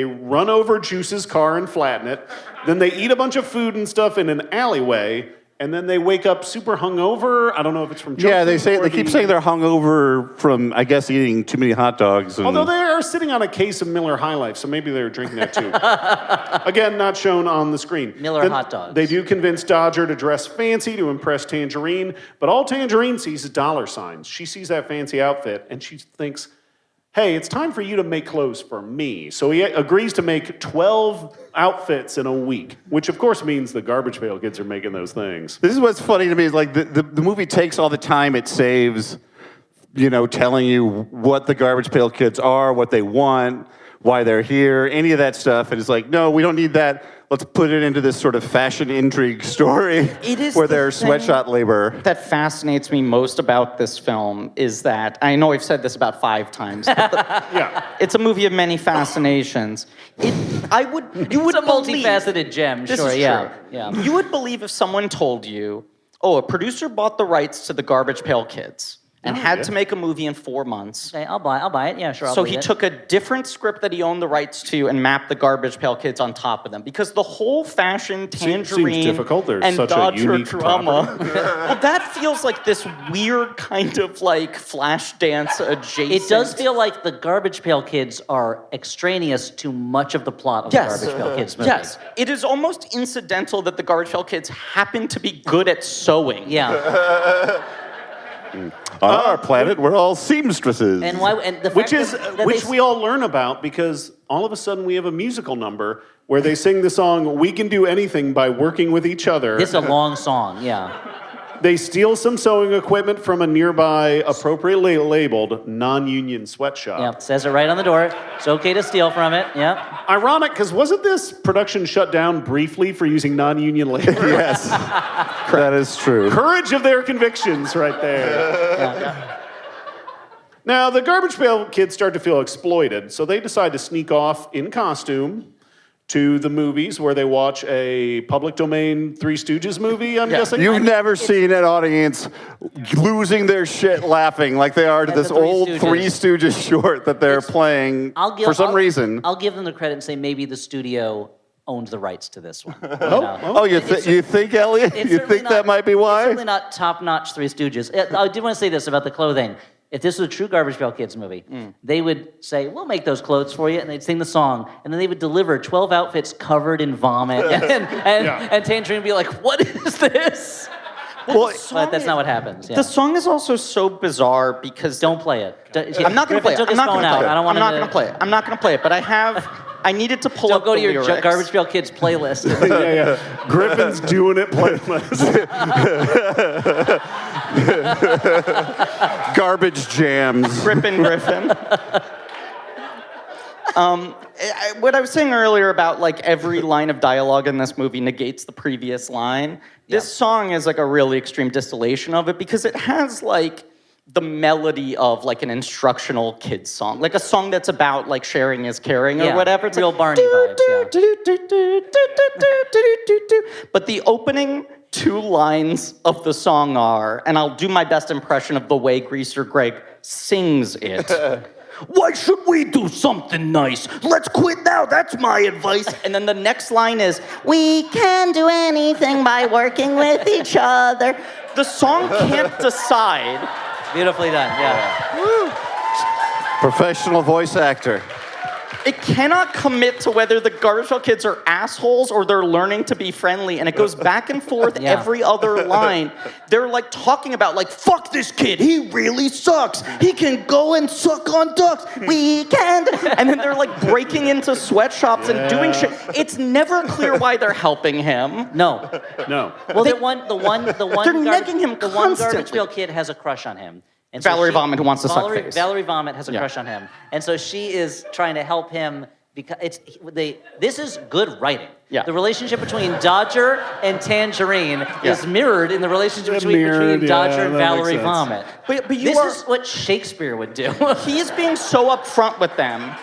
run over Juice's car and flatten it. Then they eat a bunch of food and stuff in an alleyway. And then they wake up super hungover. I don't know if it's from junk Yeah, food or they keep the- saying they're hungover from, I guess, eating too many hot dogs. And Although they are sitting on a case of Miller High Life, so maybe they're drinking that too. Again, not shown on the screen. Miller hot dogs. They do convince Dodger to dress fancy to impress Tangerine, but all Tangerine sees is dollar signs. She sees that fancy outfit and she thinks, hey, it's time for you to make clothes for me. So he agrees to make 12 outfits in a week, which of course means the Garbage Pail Kids are making those things. This is what's funny to me is like the movie takes all the time it saves, telling you what the Garbage Pail Kids are, what they want, why they're here, any of that stuff. And it's like, no, we don't need that. let's put it into this sort of fashion intrigue story It is where the there's thing sweatshop labor. that fascinates me most about this film is that, I know I've said this about 5 times, but Yeah. it's a movie of many fascinations. You would It's a believe- multifaceted gem, This sure, is yeah. true. Yeah. You would believe if someone told you, oh, a producer bought the rights to the Garbage Pail Kids and had to make a movie in 4 months. Okay, I'll buy it. Yeah, sure. I'll So believe he it. took a different script that he owned the rights to and mapped the Garbage Pail Kids on top of them. Because the whole fashion, Tangerine, seems difficult. There's and such a Dodger unique drama, well, that feels like this weird kind of like flash dance adjacent. It does feel like the Garbage Pail Kids are extraneous to much of the plot of Yes. the Garbage Pail Kids movie. Yes, it is almost incidental that the Garbage Pail Kids happen to be good at sewing. Yeah. On our planet, we're all seamstresses. And why? And the Which fact is that which they, we all learn about because all of a sudden we have a musical number where they sing the song "We Can Do Anything by Working with Each Other." It's a long song. Yeah. They steal some sewing equipment from a nearby appropriately labeled non-union sweatshop. Yeah. Says it right on the door. It's okay to steal from it. Yeah. Ironic, because wasn't this production shut down briefly for using non-union labor? Yes, that is true. Courage of their convictions, right there. Yeah. Now, the Garbage Pail Kids start to feel exploited, so they decide to sneak off in costume to the movies where they watch a public domain Three Stooges movie, I'm guessing. You've never seen an audience losing their shit laughing like they are to At this the Three old Stooges. Three Stooges short that they're playing for some reason. I'll give them the credit and say maybe the studio owned the rights to this one. Oh, you think, Elliot? It's You certainly think that might be It's why? certainly not top-notch Three Stooges. I do want to say this about the clothing. If this was a true Garbage Pail Kids movie, they would say, we'll make those clothes for you, and they'd sing the song, and then they would deliver 12 outfits covered in vomit, and Tangerine would be like, what is this? Well, But that's not what happens. Yeah. The song is also so bizarre because Don't play it. I'm not going to play it. Took I'm his not phone going to out. play it. I don't want I'm not him going to play it. I'm not going to play it. But I needed to pull Don't up go the to your lyrics. Garbage Pail Kids playlist. Yeah. Griffin's doing it playlist. Garbage jams. Griffin. What I was saying earlier about like every line of dialogue in this movie negates the previous line. This song is like a really extreme distillation of it because it has like the melody of like an instructional kids song, like a song that's about like sharing is caring or Yeah, whatever. It's real like, Barney vibes, But the opening 2 lines of the song are, and I'll do my best impression of the way Greaser Greg sings it. Why should we do something nice? Let's quit now, that's my advice. And then the next line is, we can do anything by working with each other. The song can't decide. Beautifully done, yeah. Professional voice actor. It cannot commit to whether the Garbage Pail Kids are assholes or they're learning to be friendly, and it goes back and forth Yeah. every other line. They're like talking about like, fuck this kid, he really sucks. He can go and suck on ducks. We can. And then they're like breaking into sweatshops and doing shit. It's never clear why they're helping him. No. No. Well, the one They're negging him the one Garbage constantly. Pail Kid has a crush on him. And Valerie Vomit, who wants to suck face. Valerie Vomit has a Yeah. crush on him, and so she is trying to help him because this is good writing. Yeah. The relationship between Dodger and Tangerine is mirrored in the relationship They're between mirrored, Dodger yeah, and that makes Valerie sense. Vomit. But you this are- is what Shakespeare would do. He is being so upfront with them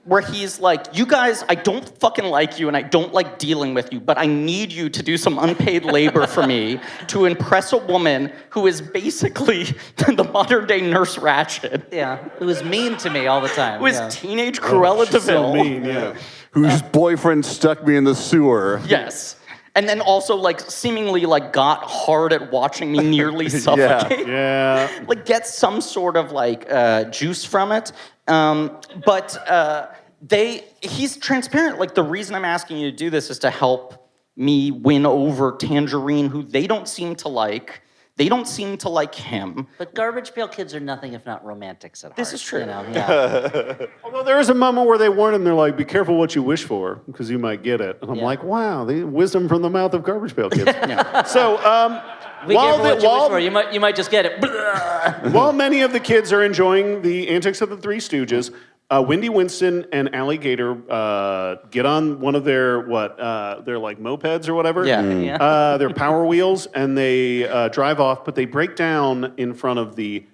where he's like, you guys, I don't fucking like you and I don't like dealing with you, but I need you to do some unpaid labor for me to impress a woman who is basically the modern day Nurse Ratched. Yeah, who is mean to me all the time. Who is yeah. teenage Cruella She's so DeVille. mean, yeah. Whose boyfriend stuck me in the sewer. Yes. And then also like seemingly like got hard at watching me nearly suffocate. Yeah. Like get some sort of like juice from it. He's transparent. Like the reason I'm asking you to do this is to help me win over Tangerine, who they don't seem to like. They don't seem to like him. But Garbage Pail Kids are nothing if not romantics at heart. This is true. You know? Yeah. Although there is a moment where they warn him, they're like, be careful what you wish for, because you might get it. And I'm Yeah. like, wow, the wisdom from the mouth of Garbage Pail Kids. So, Be while, careful what you wish for. while, You might just get it. while many of the kids are enjoying the antics of the Three Stooges, Wendy Winston and Allie Gator get on one of their they're like mopeds or whatever. Yeah. Yeah. They're Power Wheels, and they drive off, but they break down in front of the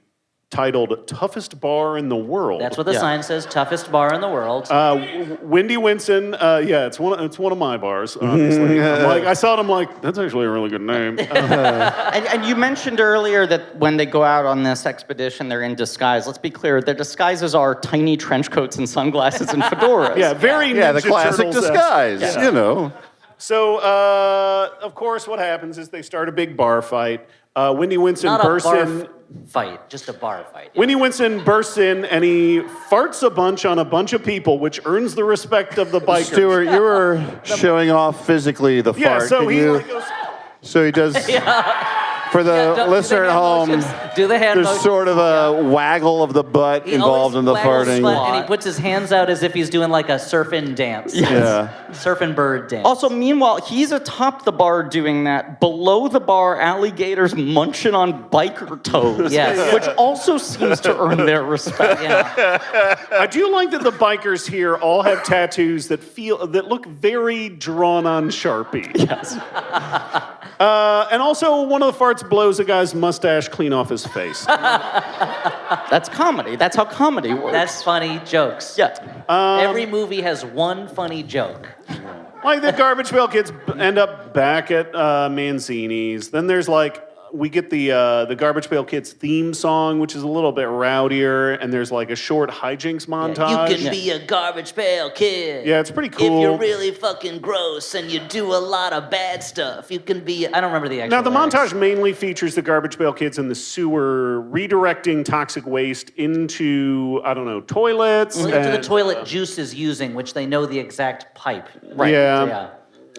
titled "Toughest Bar in the World." That's what the sign says. Toughest bar in the world. Wendy Winston, it's one of my bars. Obviously, I saw it. I'm like, that's actually a really good name. And you mentioned earlier that when they go out on this expedition, they're in disguise. Let's be clear, their disguises are tiny trench coats and sunglasses and fedoras. Yeah, very Yeah, the Ninja classic Turtles-esque. disguise, Yeah. you know. So, of course, what happens is they start a big bar fight. Wendy Winston Not a bursts bar in. fight, just a bar fight. Winnie Winston bursts in and he farts a bunch on a bunch of people, which earns the respect of the bikers. Stuart, you were showing off physically the Yeah, fart. so Can he you- like goes. So he does. For the Yeah, do listener the at hand home, motions. Do the hand there's motions. sort of a waggle of the butt He involved always in the waggles farting. butt, and he puts his hands out as if he's doing like a surfing dance. Yeah. Surfing bird dance. Also, meanwhile, he's atop the bar doing that. Below the bar, alligators munching on biker toes. Yes. Which also seems to earn their respect. yeah. I do like that the bikers here all have tattoos that look very drawn on Sharpie. Yes. And also, one of the farts blows a guy's mustache clean off his face. That's comedy. That's how comedy works. That's funny jokes. yeah. Every movie has one funny joke. Like the Garbage Pail Kids end up back at Manzini's. Then there's we get the Garbage Pail Kids theme song, which is a little bit rowdier, and there's like a short hijinks montage. You can be a garbage pail kid. Yeah, it's pretty If cool. you're really fucking gross and you do a lot of bad stuff, you can be. I don't remember the actual. Now, the lyrics. montage mainly features the Garbage Pail Kids in the sewer redirecting toxic waste into, I don't know, toilets. Well, into the and- toilet Juice is using, which they know the exact pipe. Right. Yeah.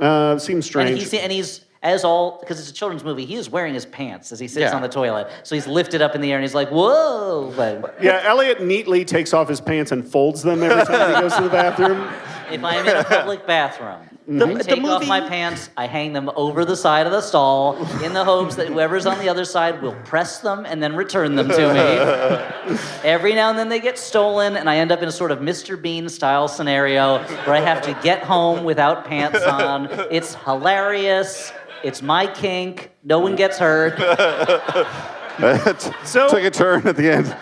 Yeah. Seems strange. And he's because it's a children's movie, he is wearing his pants as he sits Yeah. on the toilet. So he's lifted up in the air and he's like, whoa. But Yeah, Elliot neatly takes off his pants and folds them every time he goes to the bathroom. if I'm in a public bathroom, I the take off movie- my pants, I hang them over the side of the stall in the hopes that whoever's on the other side will press them and then return them to me. Every now and then they get stolen, and I end up in a sort of Mr. Bean style scenario where I have to get home without pants on. It's hilarious. It's my kink. No one gets hurt. So- Took a turn at the end.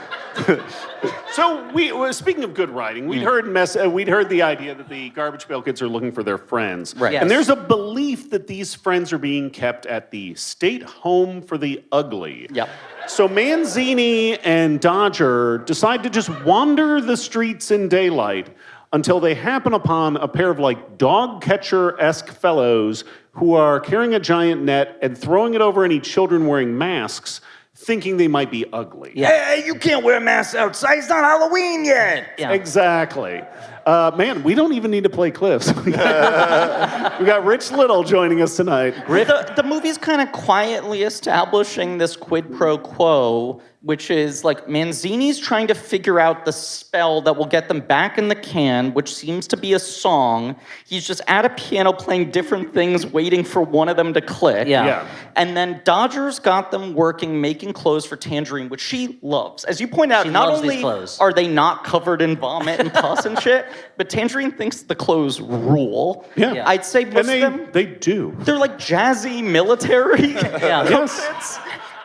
So speaking of good writing, we'd heard the idea that the Garbage Pail Kids are looking for their friends, Right. Yes. and there's a belief that these friends are being kept at the State Home for the Ugly. Yep. So Manzini and Dodger decide to just wander the streets in daylight until they happen upon a pair of like dog catcher-esque fellows who are carrying a giant net and throwing it over any children wearing masks, thinking they might be ugly. Yeah. Hey, you can't wear masks outside. It's not Halloween yet. Yeah. Exactly. Man, we don't even need to play clips. We got Rich Little joining us tonight. The movie's kind of quietly establishing this quid pro quo, which is like Manzini's trying to figure out the spell that will get them back in the can, which seems to be a song. He's just at a piano playing different things, waiting for one of them to click. Yeah. And then Dodger's got them working, making clothes for Tangerine, which she loves. As you point out, She not loves these only clothes. are they not covered in vomit and pus and shit, but Tangerine thinks the clothes rule. Yeah. Yeah. I'd say most And of them, they do. they're like jazzy military Yeah. outfits.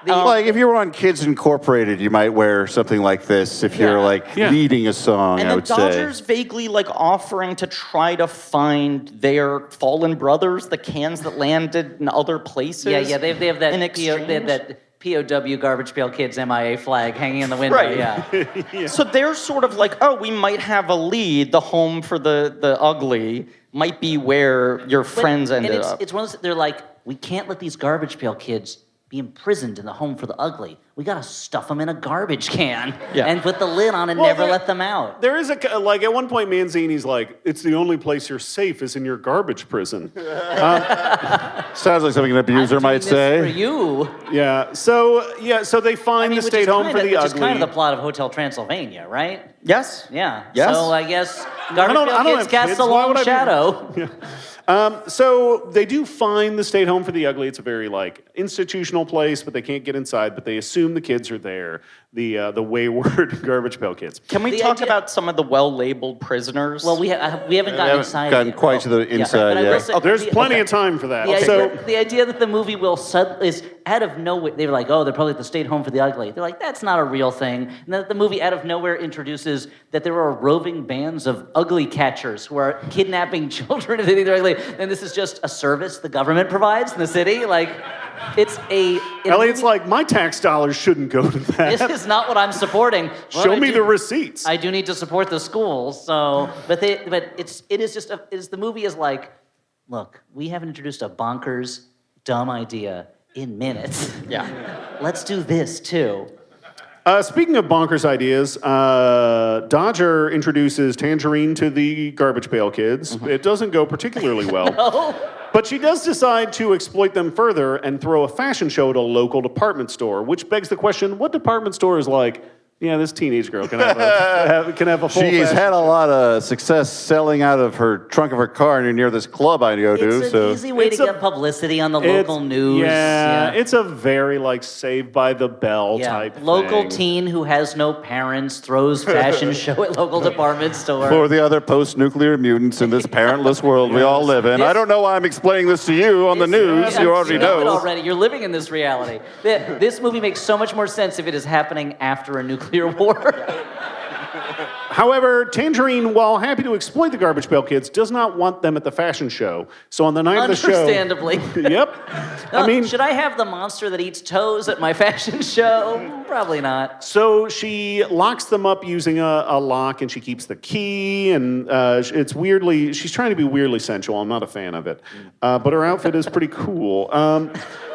Like if you were on Kids Incorporated, you might wear something like this if you're Yeah. like Yeah. leading a song, And I the would Dodgers say. vaguely like offering to try to find their fallen brothers, the cans that landed in other places. Yeah, they have that in they have exchange. that POW Garbage Pail Kids MIA flag hanging in the window. Right. Yeah. So they're sort of like, oh, we might have a lead. The home for the ugly might be where your friends and ended it's, up. It's one of those, they're like, we can't let these Garbage Pail Kids be imprisoned in the home for the ugly. We gotta stuff them in a garbage can Yeah. and put the lid on and Well, never there- let them out. There is like at one point Manzini's like, it's the only place you're safe is in your garbage prison. Sounds like something an abuser I'm might doing this for say. you. So they find the which State is Home kind for of, the which Ugly. is kind of the plot of Hotel Transylvania, right? Yes. Yeah. Yes. So I guess Garbage I Pail don't Kids have cast kids. a Why long would I be- shadow. So they do find the State Home for the Ugly. It's a very like institutional place, but they can't get inside. But they assume the kids are there. the wayward garbage pail kids. Can we The talk idea- about some of the well-labeled prisoners? Well, we haven't gotten inside. gotten yet. quite to the inside But I yet. will say- There's the- plenty of time for that. The idea that the movie will is out of nowhere. They were like, oh, they're probably at the state home for the ugly. They're like, that's not a real thing. And then the movie out of nowhere introduces that there are roving bands of ugly catchers who are kidnapping children if they think they're ugly. And this is just a service the government provides in the city. Like, it's a. Elliot's like, my tax dollars shouldn't go to that. This is not what I'm supporting. What Show I me do- the receipts. I do need to support the schools. So, but the movie is like, look, we haven't introduced a bonkers, dumb idea in minutes. yeah. Let's do this too. Speaking of bonkers ideas, Dodger introduces Tangerine to the garbage pail kids. It doesn't go particularly well. But she does decide to exploit them further and throw a fashion show at a local department store, which begs the question, what department store is like, yeah, this teenage girl can have a full She's fashion had a lot of success selling out of her trunk of her car near this club I go to. It's an easy way to get publicity on the local news. Yeah, it's a very like Saved by the Bell type Local thing. teen who has no parents throws fashion show at local department store. For the other post-nuclear mutants in this parentless world we all live in. I don't know why I'm explaining this to you on the news. Yeah, You already know it know. already. You're living in this reality. This movie makes so much more sense if it is happening after a nuclear war. However, Tangerine, while happy to exploit the garbage pail kids, does not want them at the fashion show. So on the night of the show, Understandably. yep. I mean, should I have the monster that eats toes at my fashion show? Probably not. so she locks them up using a lock, and she keeps the key. And it's weirdly, she's trying to be weirdly sensual. I'm not a fan of it, but her outfit is pretty cool.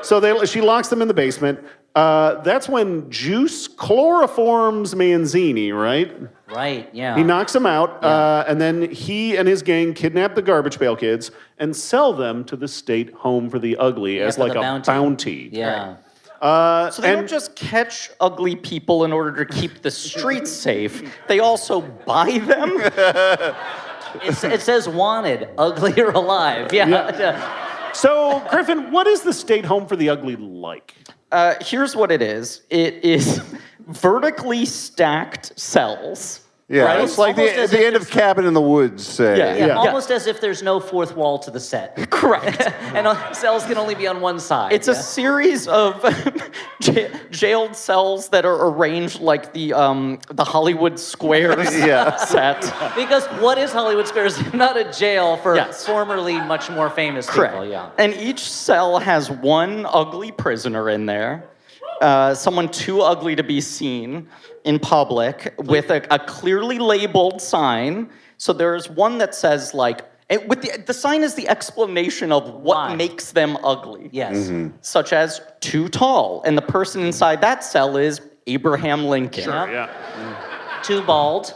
She locks them in the basement. That's when Juice chloroforms Manzini, right? Right, yeah. He knocks him out, and then he and his gang kidnap the garbage pail kids and sell them to the state home for the ugly as for like the a bounty. Yeah. So they don't just catch ugly people in order to keep the streets safe. They also buy them. It says wanted, ugly or alive. Yeah. So, Griffin, what is the state home for the ugly like? Here's what it is. It is vertically stacked cells. Yeah, Right? it's like Almost as the if end of Cabin in the Woods, say. Yeah. Yeah, almost as if there's no fourth wall to the set. Correct. And cells can only be on one side. It's a series of jailed cells that are arranged like the Hollywood Squares Yeah. set. Because what is Hollywood Squares if not a jail for Yes. formerly much more famous Correct. people? Yeah. And each cell has one ugly prisoner in there, someone too ugly to be seen in public, with a clearly labeled sign. So there's one that says like, the sign is the explanation of what Why? makes them ugly. Yes. Such as too tall, and the person inside that cell is Abraham Lincoln. Yep. Yeah. Too bald.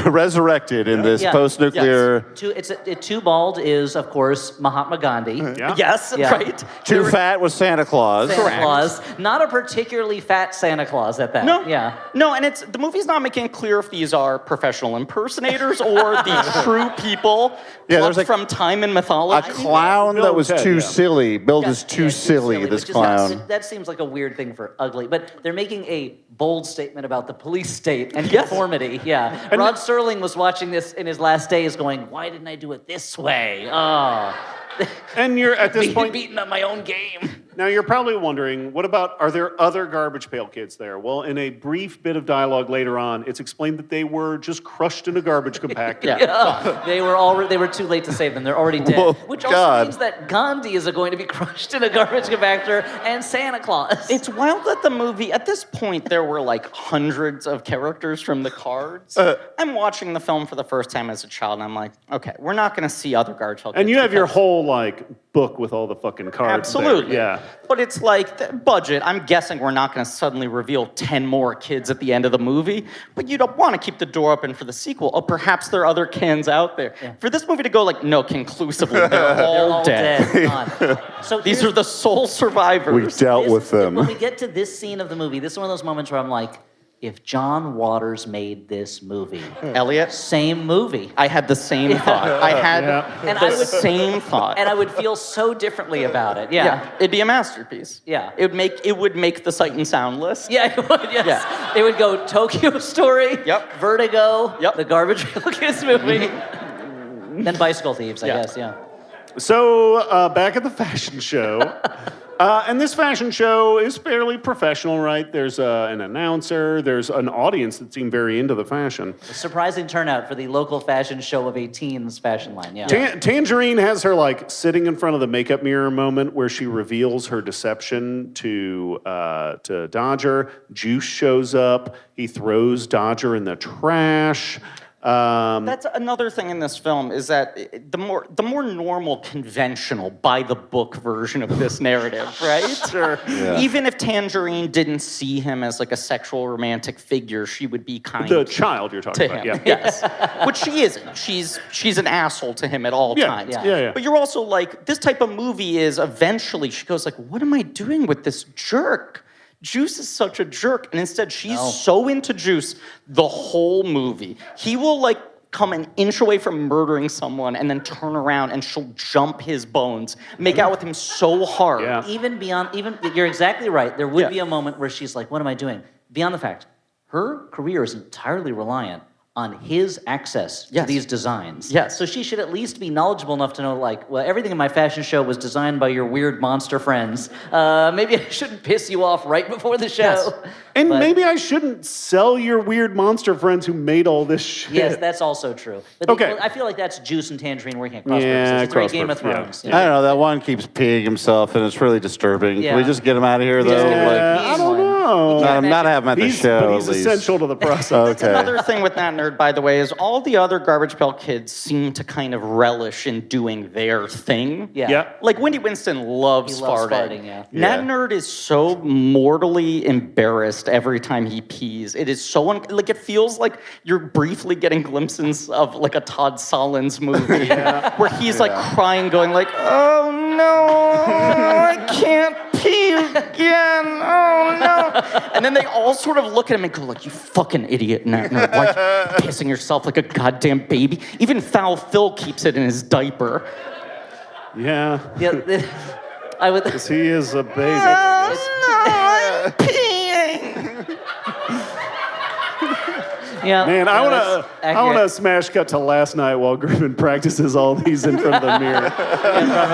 Resurrected in this Yeah. post-nuclear... Too bald is, of course, Mahatma Gandhi. Yeah. Yes, Yeah. right. Too fat was Santa Claus. Santa Correct. Claus. Not a particularly fat Santa Claus at that. No, Yeah. no, and the movie's not making it clear if these are professional impersonators or the true people Yeah, plucked there's like from time and A mythology. clown Bill that was and Ted, too yeah. silly. Bill is too silly, this which is- clown. that seems like a weird thing for ugly, but they're making a bold statement about the police state and Yes. conformity. Yeah. Rod Serling was watching this in his last days going, why didn't I do it this way? Oh. And you're at this Being point, beaten at my own game. now you're probably wondering, are there other garbage pail kids there? Well, in a brief bit of dialogue later on, it's explained that they were just crushed in a garbage compactor. Yeah. They were too late to save them. They're already dead. Whoa, Which also God. means that Gandhi is going to be crushed in a garbage compactor and Santa Claus. It's wild that the movie, at this point, there were like hundreds of characters from the cards. I'm watching the film for the first time as a child, and I'm like, okay, we're not going to see other garbage pail kids. And you have your because- whole like book with all the fucking cards. there. Absolutely. Yeah. But it's like the budget. I'm guessing we're not going to suddenly reveal 10 more kids at the end of the movie, but you don't want to keep the door open for the sequel. Or perhaps there are other cans out there. Yeah. For this movie to go like, no, conclusively, they're all dead. Gone. So These here's- are the sole survivors. We dealt with them. When we get to this scene of the movie, this is one of those moments where I'm like, if John Waters made this movie. Elliot, Same movie. I had the same thought. I had And the I would- same thought. And I would feel so differently about it. yeah, Yeah. it'd be a masterpiece. Yeah. It would make the Sight and Sound list. Yeah, it would, yes. Yeah. They would go Tokyo Story, Yep. Vertigo, Yep. the Garbage Pail Kids movie, then Bicycle Thieves, I Yeah. guess, yeah. So back at the fashion show, and this fashion show is fairly professional, right? There's an announcer, there's an audience that seem very into the fashion. A surprising turnout for the local fashion show of a teens fashion line, yeah. Tangerine has her like sitting in front of the makeup mirror moment where she reveals her deception to Dodger. Juice shows up. He throws Dodger in the trash. That's another thing in this film is that the more normal, conventional, by the book version of this narrative, right? Sure. Yeah. Even if Tangerine didn't see him as like a sexual romantic figure, she would be kind The child you're talking to about, him. yeah. Yes. Which she isn't. She's an asshole to him at all Yeah, times. yeah. But you're also like, this type of movie is eventually she goes like, what am I doing with this jerk? Juice is such a jerk, and instead she's so into Juice the whole movie. He will like come an inch away from murdering someone and then turn around and she'll jump his bones, make out with him so hard. Yeah. Even beyond, you're exactly right. There would Yeah. be a moment where she's like, what am I doing? Beyond the fact, her career is entirely reliant on his access to Yes. these designs. Yes. So she should at least be knowledgeable enough to know, like, well, everything in my fashion show was designed by your weird monster friends. Maybe I shouldn't piss you off right before the show. Yes. And But- maybe I shouldn't sell your weird monster friends who made all this shit. Yes, that's also true. But Okay. I feel like that's Juice and Tangerine working at cross Yeah, purposes. It's very cross Game of purpose, Thrones. yeah. I don't know. That one keeps peeing himself, and it's really disturbing. Can we Yeah. just get him out of here, though? Yeah, Like, I don't know. I'm not having him at the He's, show. but he's at least. essential to the process. Okay. Another thing with that nerd, by the way, is all the other Garbage Pail Kids seem to kind of relish in doing their thing. Yeah. Yeah. Like Wendy Winston loves, He loves farting. farting, yeah. That Yeah. nerd is so mortally embarrassed every time he pees. It is so like it feels like you're briefly getting glimpses of like a Todd Solondz movie where he's like crying, going like, "Oh no, I can't pee again. Oh no!" And then they all sort of look at him and go like, "You fucking idiot, nerd! Why are you pissing yourself like a goddamn baby?" Even Foul Phil keeps it in his diaper. Yeah. Yeah, I would. 'Cause he is a baby. I guess. Yeah, Man, I yeah, want that's to. I want to accurate. smash cut to last night while Griffin practices all these in front of the mirror.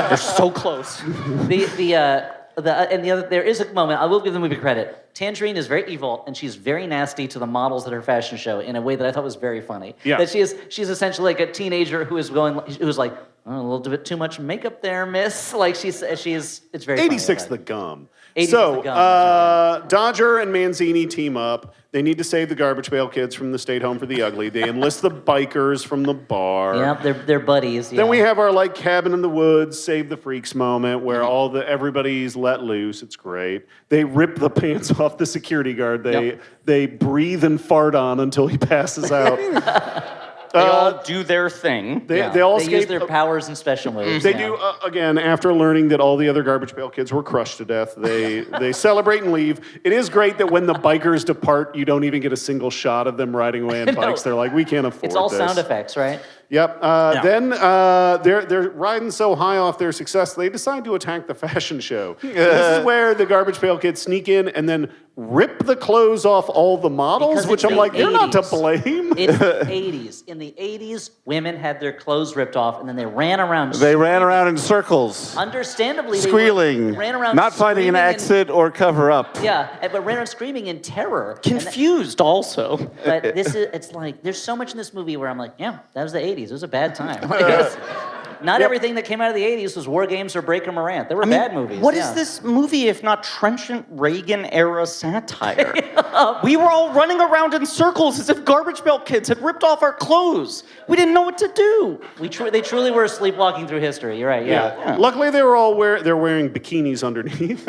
They're so close. There is a moment, I will give the movie credit. Tangerine is very evil, and she's very nasty to the models at her fashion show in a way that I thought was very funny. Yeah. That she's essentially like a teenager who was like, oh, a little bit too much makeup there, miss. Like it's very funny. 86 the gum. 86 So, the gum, that's Dodger and Manzini team up. They need to save the Garbage Pail Kids from the State Home for the Ugly. They enlist the bikers from the bar. Yep, they're buddies. Then yeah. we have our like cabin in the woods, save the freaks moment where everybody's let loose. It's great. They rip the pants off the security guard. They breathe and fart on until he passes out. They all do their thing. They Yeah. all use escape. their powers and special moves. They yeah. do again after learning that all the other Garbage Pail Kids were crushed to death. They celebrate and leave. It is great that when the bikers depart, you don't even get a single shot of them riding away on No. bikes. They're like, we can't afford It's all this. sound effects, right? Yep. Then they're riding so high off their success, they decide to attack the fashion show. This is where the Garbage Pail Kids sneak in and then rip the clothes off all the models, Because which it's I'm the like, you're not to 80s. blame. It's the 80s. In the 80s, women had their clothes ripped off, and then they ran around. They ran around in circles, Understandably, squealing, ran around not finding an screaming exit or cover up. Yeah, but ran around screaming in terror. Confused also. But it's like, there's so much in this movie where I'm like, yeah, that was the 80s. It was a bad time. Like, not everything that came out of the 80s was War Games or Breaker Morant. There were bad movies. What is yeah. this movie if not trenchant Reagan era satire? We were all running around in circles as if Garbage Pail Kids had ripped off our clothes. We didn't know what to do. They truly were sleepwalking through history. You're right, yeah. Luckily, they were all they're wearing bikinis underneath.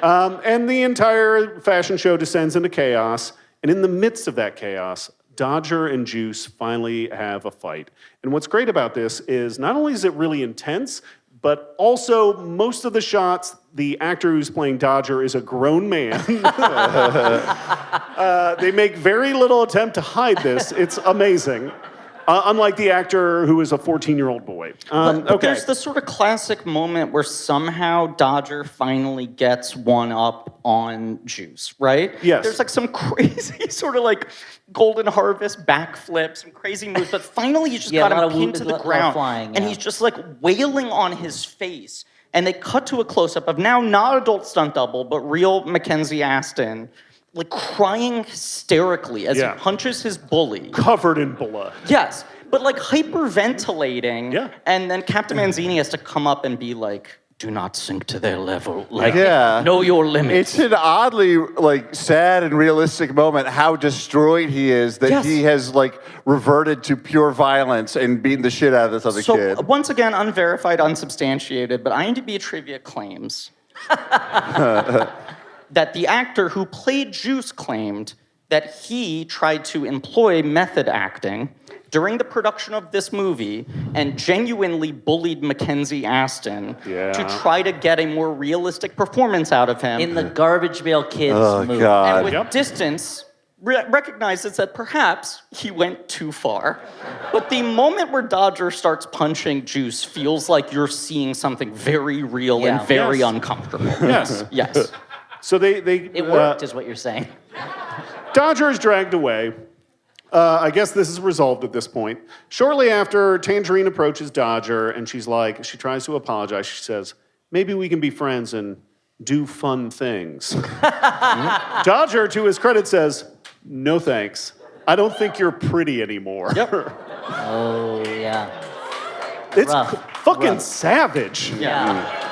And the entire fashion show descends into chaos. And in the midst of that chaos, Dodger and Juice finally have a fight. And what's great about this is not only is it really intense, but also most of the shots, the actor who's playing Dodger is a grown man. They make very little attempt to hide this. It's amazing. Unlike the actor who is a 14-year-old boy. But there's the sort of classic moment where somehow Dodger finally gets one up on Juice, right? Yes. There's like some crazy sort of like Golden Harvest backflip, some crazy moves, but finally you just got him pinned to the ground. Flying, and yeah. he's just like wailing on his face. And they cut to a close-up of now not adult stunt double, but real Mackenzie Aston, like crying hysterically as he punches his bully. Covered in blood. Yes, but like hyperventilating. Yeah. And then Captain Manzini has to come up and be like, do not sink to their level. Like, Yeah. know your limits. It's an oddly like sad and realistic moment how destroyed he is that Yes. he has like reverted to pure violence and beaten the shit out of this other So kid. once again, unverified, unsubstantiated, but IMDb trivia claims that the actor who played Juice claimed that he tried to employ method acting during the production of this movie and genuinely bullied Mackenzie Aston to try to get a more realistic performance out of him. In the Garbage Pail Kids movie. God. And with distance, recognizes that perhaps he went too far. But the moment where Dodger starts punching Juice feels like you're seeing something very real Yeah. and very Yes. uncomfortable. Yes. Yes. So they It worked, is what you're saying. Dodger is dragged away. I guess this is resolved at this point. Shortly after, Tangerine approaches Dodger, and she tries to apologize. She says, maybe we can be friends and do fun things. Dodger, to his credit, says, no thanks. I don't think you're pretty anymore. Yep. Oh, yeah. It's Rough. fucking savage. Yeah.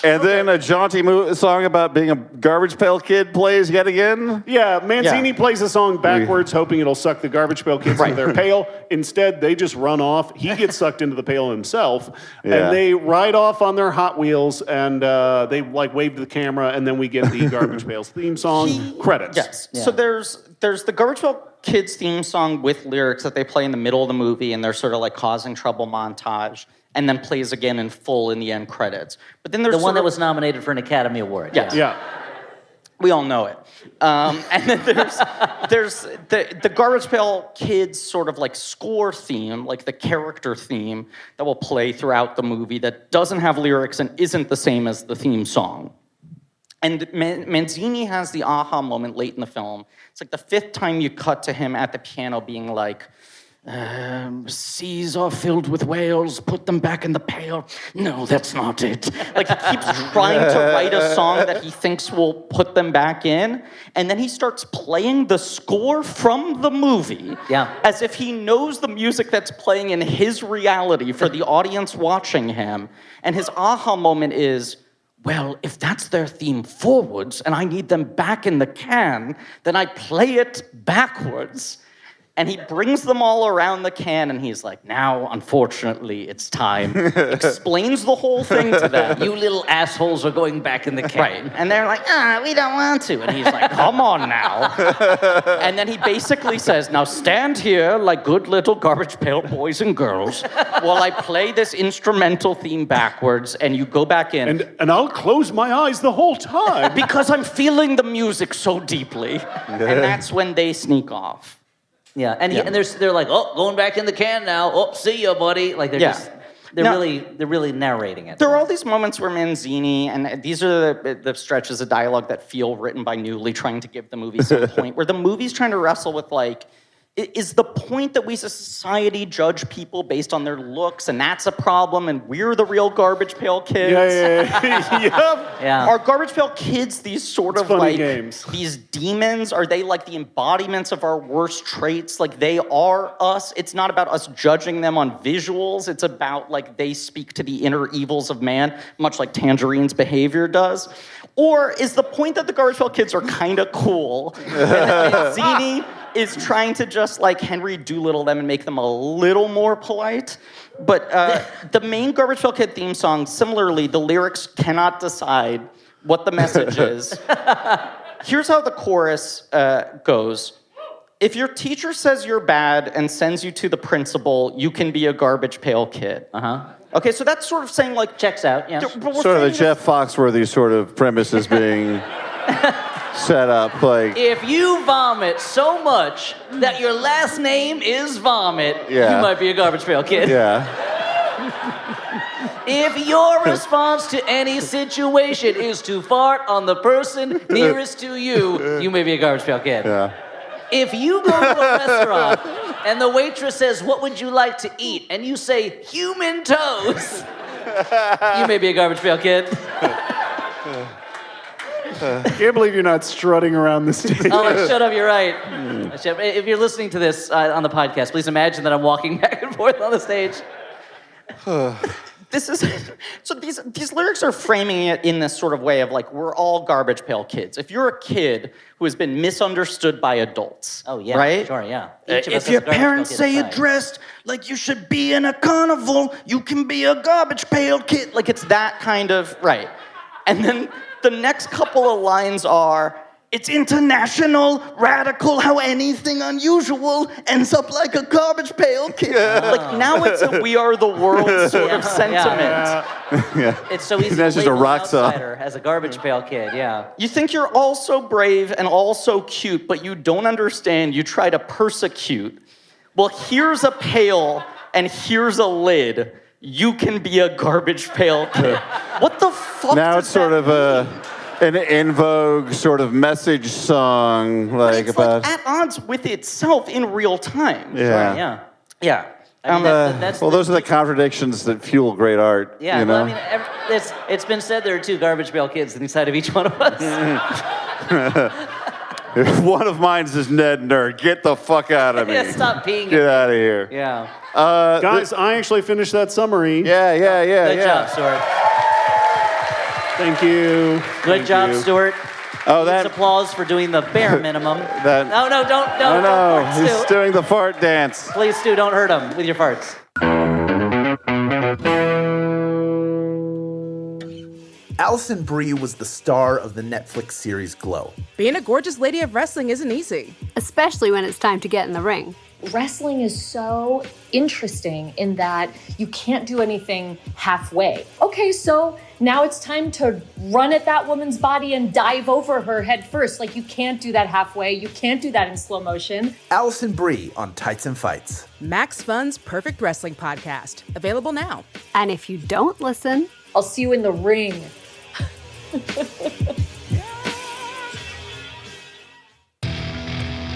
And then a jaunty song about being a garbage pail kid plays yet again. Yeah, Manzini plays a song backwards, hoping it'll suck the Garbage Pail Kids into their pail. Instead, they just run off. He gets sucked into the pail himself, Yeah. and they ride off on their Hot Wheels, and they like wave to the camera, and then we get the Garbage Pails theme song credits. Yes. Yeah. So there's the Garbage Pail Kids theme song with lyrics that they play in the middle of the movie, and they're sort of like causing trouble montage, and then plays again in full in the end credits. But then there's The one that was nominated for an Academy Award. Yes. Yeah. We all know it. And then there's the Garbage Pail Kids sort of like score theme, like the character theme that will play throughout the movie that doesn't have lyrics and isn't the same as the theme song. And Manzini has the aha moment late in the film. It's like the fifth time you cut to him at the piano being like, seas are filled with whales, put them back in the pail. No, that's not it. Like he keeps trying to write a song that he thinks will put them back in, and then he starts playing the score from the movie as if he knows the music that's playing in his reality for the audience watching him. And his aha moment is, well, if that's their theme forwards and I need them back in the can, then I play it backwards. And he brings them all around the can, and he's like, now, unfortunately, it's time. Explains the whole thing to them. You little assholes are going back in the can. Right. And they're like, we don't want to. And he's like, come on now. And then he basically says, now stand here like good little Garbage Pail boys and girls while I play this instrumental theme backwards, and you go back in. And I'll close my eyes the whole time. Because I'm feeling the music so deeply. And that's when they sneak off. Yeah, and they're like, oh, going back in the can now. Oh, see ya, buddy. Like they're really narrating it. There are all these moments where Manzini, and these are the stretches of dialogue that feel written by Newley, trying to give the movie some point, where the movie's trying to wrestle with like, is the point that we as a society judge people based on their looks, and that's a problem, and we're the real Garbage Pail Kids? Yeah. Are Garbage Pail Kids these sort of funny like games. these demons? Are they like the embodiments of our worst traits? Like they are us? It's not about us judging them on visuals. It's about like they speak to the inner evils of man, much like Tangerine's behavior does. Or is the point that the Garbage Pail Kids are kind of cool, and that Manzini is trying to just like Henry Doolittle them and make them a little more polite? But the main Garbage Pail Kid theme song, similarly, the lyrics cannot decide what the message is. Here's how the chorus goes. If your teacher says you're bad and sends you to the principal, you can be a garbage pail kid. Okay, so that's sort of saying like Checks out, yes. but we're Sort of a saying Jeff Foxworthy sort of premise is being set up. Like, If you vomit so much that your last name is Vomit, Yeah. you might be a garbage pail kid. yeah. If your response to any situation is to fart on the person nearest to you, you may be a garbage pail kid. Yeah. If you go to a restaurant and the waitress says, "What would you like to eat?" and you say, "Human toes," you may be a garbage pail kid. I can't believe you're not strutting around the stage. Oh, shut up, you're right. If you're listening to this on the podcast, please imagine that I'm walking back and forth on the stage. this is so these lyrics are framing it in this sort of way of like we're all garbage pail kids. If you're a kid who has been misunderstood by adults, Oh, yeah, right? sure, yeah. Each of us If has your a garbage parents pail say kid you're aside. dressed like you should be in a carnival, you can be a garbage pail kid. Like it's that kind of right. And then the next couple of lines are It's international, radical, how anything unusual ends up like a garbage pail kid. like now it's a we are the world sort of sentiment. It's so easy That's to just a label rock an song. outsider as a garbage pail kid, yeah. You think you're all so brave and all so cute, but you don't understand. You try to persecute. Well, here's a pail and here's a lid. You can be a garbage pail kid. What the fuck? Now does it's sort that of mean? an in vogue sort of message song, like It's about. like at odds with itself in real time. Yeah. Right, yeah. Yeah. I mean, that's Well, those are the contradictions that fuel great art. Yeah, you well, know? I mean, it's been said there are two garbage pail kids inside of each one of us. If one of mine is Ned Nerd, get the fuck out of me. Yeah, stop peeing. Get out of here. Yeah. Guys, I actually finished that summary. Yeah. Good job, Stuart. Thank you. Good Thank job, you. Stuart. Oh, Needs that. applause for doing the bare minimum. That- No, don't Oh no, fart, he's Stu. doing the fart dance. Please, Stu, don't hurt him with your farts. Alison Brie was the star of the Netflix series Glow. Being a gorgeous lady of wrestling isn't easy. Especially when it's time to get in the ring. Wrestling is so interesting in that you can't do anything halfway. Okay, so now it's time to run at that woman's body and dive over her head first. Like, you can't do that halfway. You can't do that in slow motion. Alison Brie on Tights and Fights. Max Fun's Perfect Wrestling Podcast. Available now. And if you don't listen, I'll see you in the ring.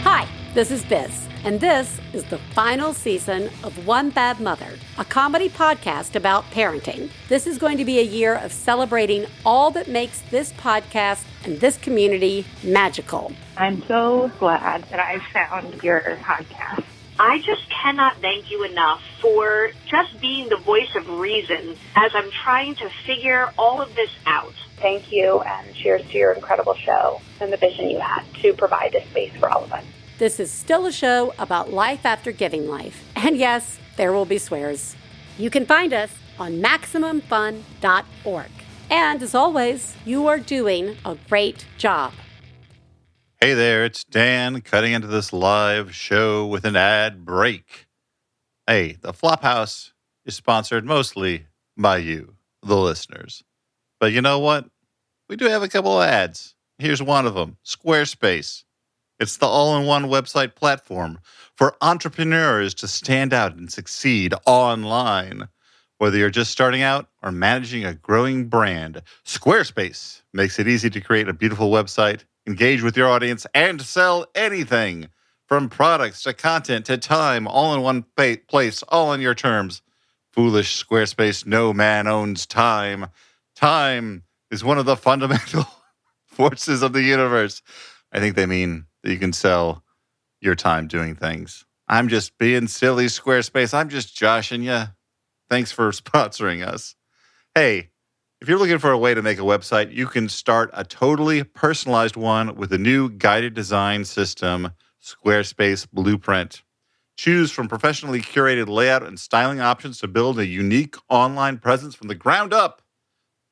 Hi, this is Biz, and this is the final season of One Bad Mother, a comedy podcast about parenting. This is going to be a year of celebrating all that makes this podcast and this community magical. I'm so glad that I found your podcast. I just cannot thank you enough for just being the voice of reason as I'm trying to figure all of this out. Thank you, and cheers to your incredible show and the vision you had to provide this space for all of us. This is still a show about life after giving life. And yes, there will be swears. You can find us on MaximumFun.org. And as always, you are doing a great job. Hey there, it's Dan cutting into this live show with an ad break. Hey, the Flophouse is sponsored mostly by you, the listeners. But you know what? We do have a couple of ads. Here's one of them, Squarespace. It's the all-in-one website platform for entrepreneurs to stand out and succeed online. Whether you're just starting out or managing a growing brand, Squarespace makes it easy to create a beautiful website, engage with your audience, and sell anything from products to content to time, all in one place, all on your terms. Foolish Squarespace, no man owns time. Time is one of the fundamental forces of the universe. I think they mean that you can sell your time doing things. I'm just being silly, Squarespace. I'm just joshing you. Thanks for sponsoring us. Hey, if you're looking for a way to make a website, you can start a totally personalized one with the new guided design system, Squarespace Blueprint. Choose from professionally curated layout and styling options to build a unique online presence from the ground up,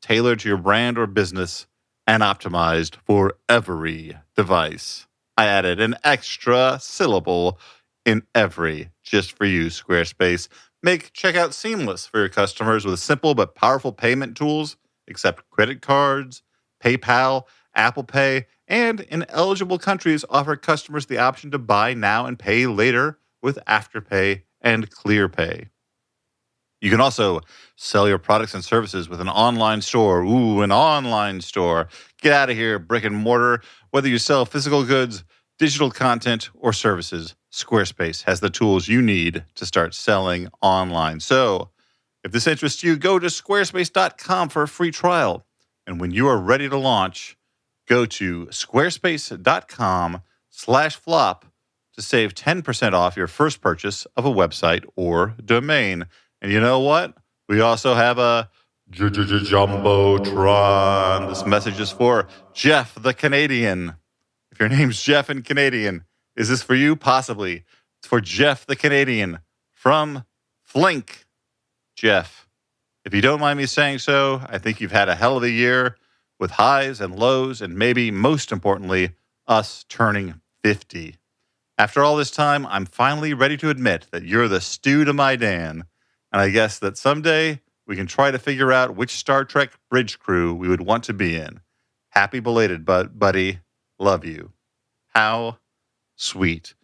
tailored to your brand or business, and optimized for every device. I added an extra syllable in every just for you, Squarespace. Make checkout seamless for your customers with simple but powerful payment tools. Accept credit cards, PayPal, Apple Pay, and in eligible countries offer customers the option to buy now and pay later with Afterpay and ClearPay. You can also sell your products and services with an online store. Ooh, an online store. Get out of here, brick and mortar. Whether you sell physical goods, digital content, or services, Squarespace has the tools you need to start selling online. So, if this interests you, go to squarespace.com for a free trial. And when you are ready to launch, go to squarespace.com/flop to save 10% off your first purchase of a website or domain. And you know what? We also have a Jumbotron. This message is for Jeff the Canadian. If your name's Jeff and Canadian, is this for you? Possibly. It's for Jeff the Canadian from Flink. Jeff, if you don't mind me saying so, I think you've had a hell of a year with highs and lows, and maybe most importantly, us turning 50. After all this time, I'm finally ready to admit that you're the stew to my Dan, and I guess that someday we can try to figure out which Star Trek bridge crew we would want to be in. Happy belated, buddy. Love you. How sweet.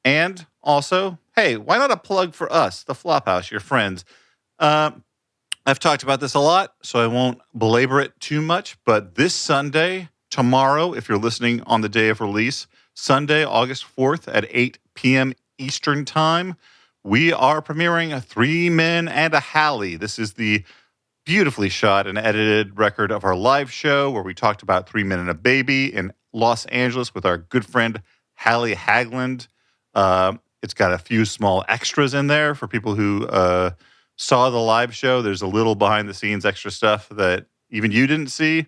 And also, hey, why not a plug for us, the Flophouse, your friends? I've talked about this a lot, so I won't belabor it too much, but this Sunday, tomorrow, if you're listening on the day of release, Sunday, August 4th at 8 p.m. Eastern Time, we are premiering 3 Men and a Hallie. This is the beautifully shot and edited record of our live show where we talked about 3 Men and a Baby in Los Angeles with our good friend Hallie Hagland. It's got a few small extras in there for people who saw the live show. There's a little behind-the-scenes extra stuff that even you didn't see.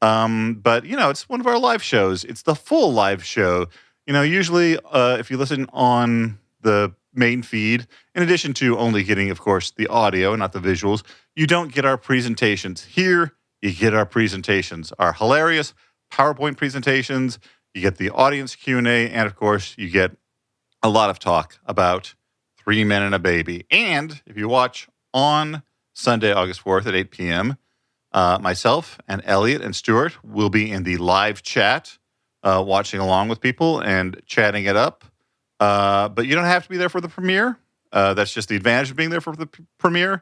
But, you know, it's one of our live shows. It's the full live show. You know, usually if you listen on the main feed, in addition to only getting, of course, the audio and not the visuals, you don't get our presentations. Here, you get our presentations, our hilarious PowerPoint presentations. You get the audience Q&A, and, of course, you get a lot of talk about 3 Men and a Baby. And if you watch on Sunday, August 4th at 8 p.m., myself and Elliot and Stuart will be in the live chat, watching along with people and chatting it up. But you don't have to be there for the premiere. That's just the advantage of being there for the premiere.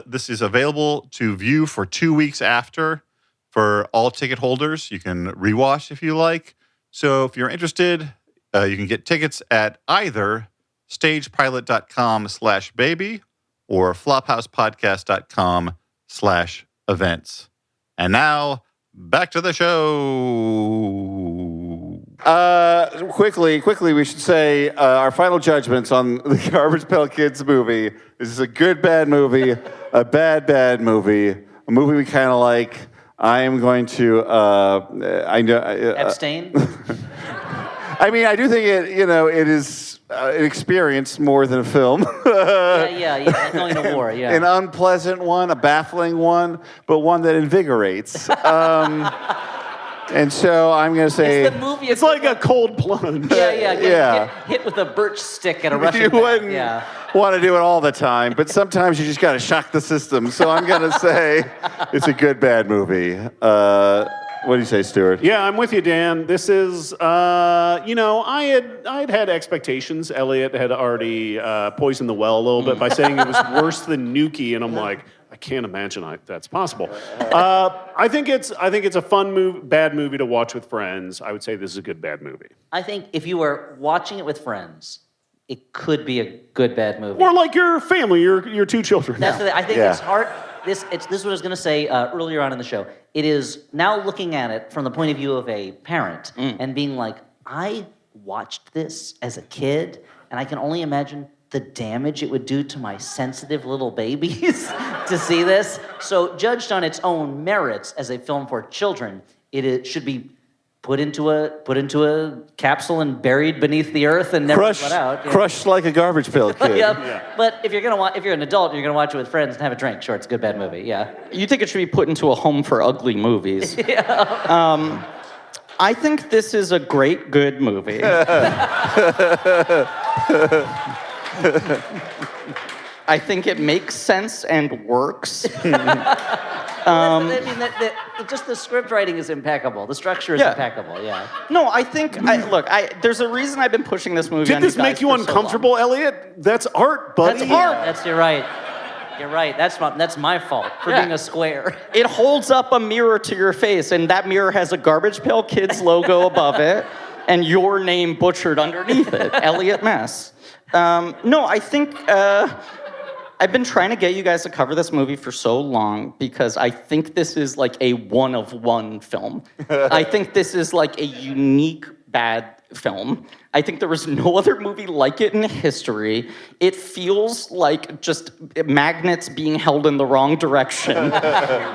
This is available to view for 2 weeks after for all ticket holders. You can rewatch if you like. So if you're interested, you can get tickets at either stagepilot.com/baby or flophousepodcast.com/events. And now, back to the show. Quickly, we should say our final judgments on the Garbage Pail Kids movie. This is a good, bad movie, a bad movie, a movie we kind of like. I am going to, Abstain? I mean, I do think it is an experience more than a film. yeah, going to war, yeah. An unpleasant one, a baffling one, but one that invigorates. And so I'm going to say... It's the movie. It's like a cold plunge. Yeah. Hit with a birch stick at a Russian You bat. wouldn't want to do it all the time, but sometimes you just got to shock the system. So I'm going to say it's a good, bad movie. What do you say, Stuart? Yeah, I'm with you, Dan. This is, I had expectations. Elliot had already poisoned the well a little bit by saying it was worse than Nuki, and I'm like, I can't imagine that's possible. I think it's a fun bad movie to watch with friends. I would say this is a good bad movie. I think if you were watching it with friends, it could be a good bad movie. Or like your family, your 2 children. That's the thing. I think it's hard. This is what I was going to say earlier on in the show. It is now looking at it from the point of view of a parent and being like, I watched this as a kid, and I can only imagine the damage it would do to my sensitive little babies to see this. So judged on its own merits as a film for children, it should be put into a capsule and buried beneath the earth and never let out. Crushed like a Garbage Pail Kid. But if you're an adult, you're gonna watch it with friends and have a drink. Sure, it's a good bad movie. Yeah. You think it should be put into a home for ugly movies? I think this is a great good movie. I think it makes sense and works. Just the script writing is impeccable. The structure is impeccable. Yeah. No, I think. There's a reason I've been pushing this movie. Did this make you uncomfortable, Elliot? That's art, buddy. That's art. You're right. You're right. That's my fault for being a square. It holds up a mirror to your face, and that mirror has a Garbage Pail Kids logo above it, and your name butchered underneath it, Elliot Mess. No, I think I've been trying to get you guys to cover this movie for so long because I think this is like a one-of-one film. I think this is like a unique bad film. I think there was no other movie like it in history. It feels like just magnets being held in the wrong direction,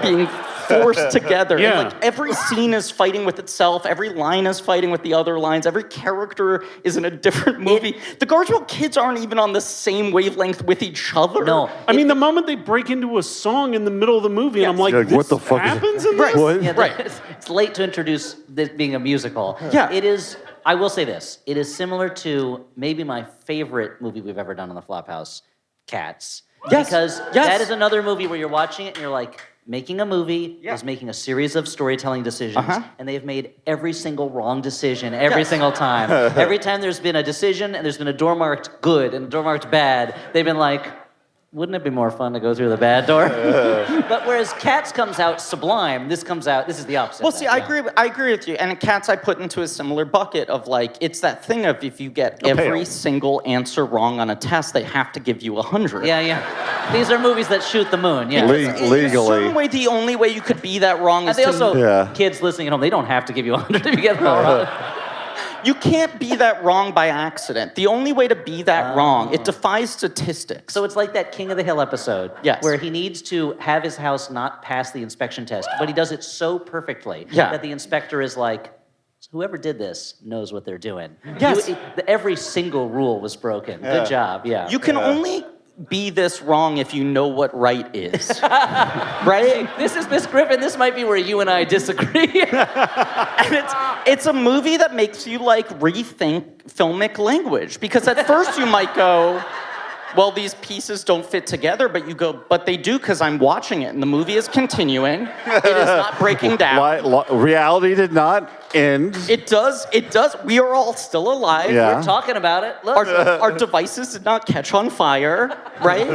being forced together. Yeah. And like every scene is fighting with itself. Every line is fighting with the other lines. Every character is in a different movie. The Garbage Pail Kids aren't even on the same wavelength with each other. No. I mean, the moment they break into a song in the middle of the movie, and I'm like, Like, what the fuck is happens in Right. this? What? Yeah, Right. It's late to introduce this being a musical. Yeah. It is. I will say this. It is similar to maybe my favorite movie we've ever done on the Flophouse, Cats. Yes. Because Yes. that is another movie where you're watching it and you're like, making a movie is making a series of storytelling decisions, and they've made every single wrong decision every single time. Every time there's been a decision and there's been a door marked good and a door marked bad, they've been like, wouldn't it be more fun to go through the bad door? But whereas Cats comes out sublime, this is the opposite. Well, of see, that, I agree with you. And Cats I put into a similar bucket of like, it's that thing of if you get every single answer wrong on a test, they have to give you 100. Yeah. These are movies that shoot the moon. Yeah. In a certain way, the only way you could be that wrong is And they also, Yeah. kids listening at home, they don't have to give you 100 if you get it all wrong. You can't be that wrong by accident. The only way to be that wrong, it defies statistics. So it's like that King of the Hill episode, Yes. where he needs to have his house not pass the inspection test, but he does it so perfectly Yeah. that the inspector is like, whoever did this knows what they're doing. Yes. Every single rule was broken. Good job, yeah. You can only be this wrong if you know what right is. Right? This Griffin, this might be where you and I disagree. And it's a movie that makes you like rethink filmic language because at first you might go, well, these pieces don't fit together, but you go, but they do because I'm watching it and the movie is continuing. It is not breaking down. Reality did not end. It does. We are all still alive. Yeah. We're talking about it. Look. Our devices did not catch on fire, right?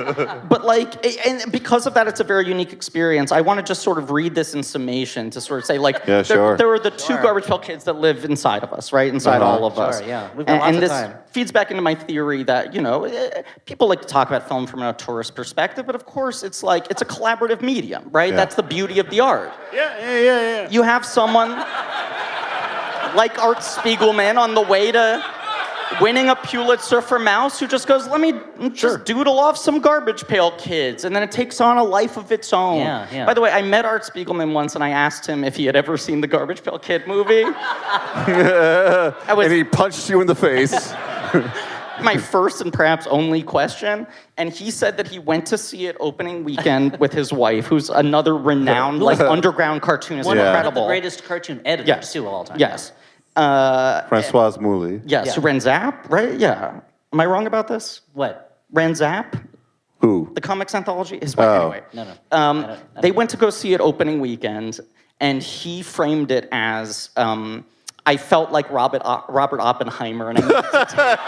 But like, and because of that, it's a very unique experience. I want to just sort of read this in summation to sort of say, like, Yeah, sure. there are the two Garbage Pail Kids that live inside of us, right? Inside all of us. Sure, yeah. We've got lots and of this time. feeds back into my theory that, people like to talk about film from a tourist perspective, but of course, it's like, it's a collaborative medium, right? Yeah. That's the beauty of the art. Yeah. You have someone like Art Spiegelman on the way to winning a Pulitzer for Mouse who just goes, let me just doodle off some Garbage Pail Kids. And then it takes on a life of its own. Yeah. By the way, I met Art Spiegelman once and I asked him if he had ever seen the Garbage Pail Kid movie. And he punched you in the face. My first and perhaps only question, and he said that he went to see it opening weekend with his wife, who's another renowned, like, underground cartoonist. One of Incredible. the greatest cartoon editors, too, of all time. Yes. Francoise Mouly. Yes, Yeah. Renzap, right? Yeah. Am I wrong about this? What? Renzap, Who? the comics anthology? His wife, anyway. No. Um, they went to go see it opening weekend, and he framed it as, I felt like Robert Oppenheimer, and I needed to take...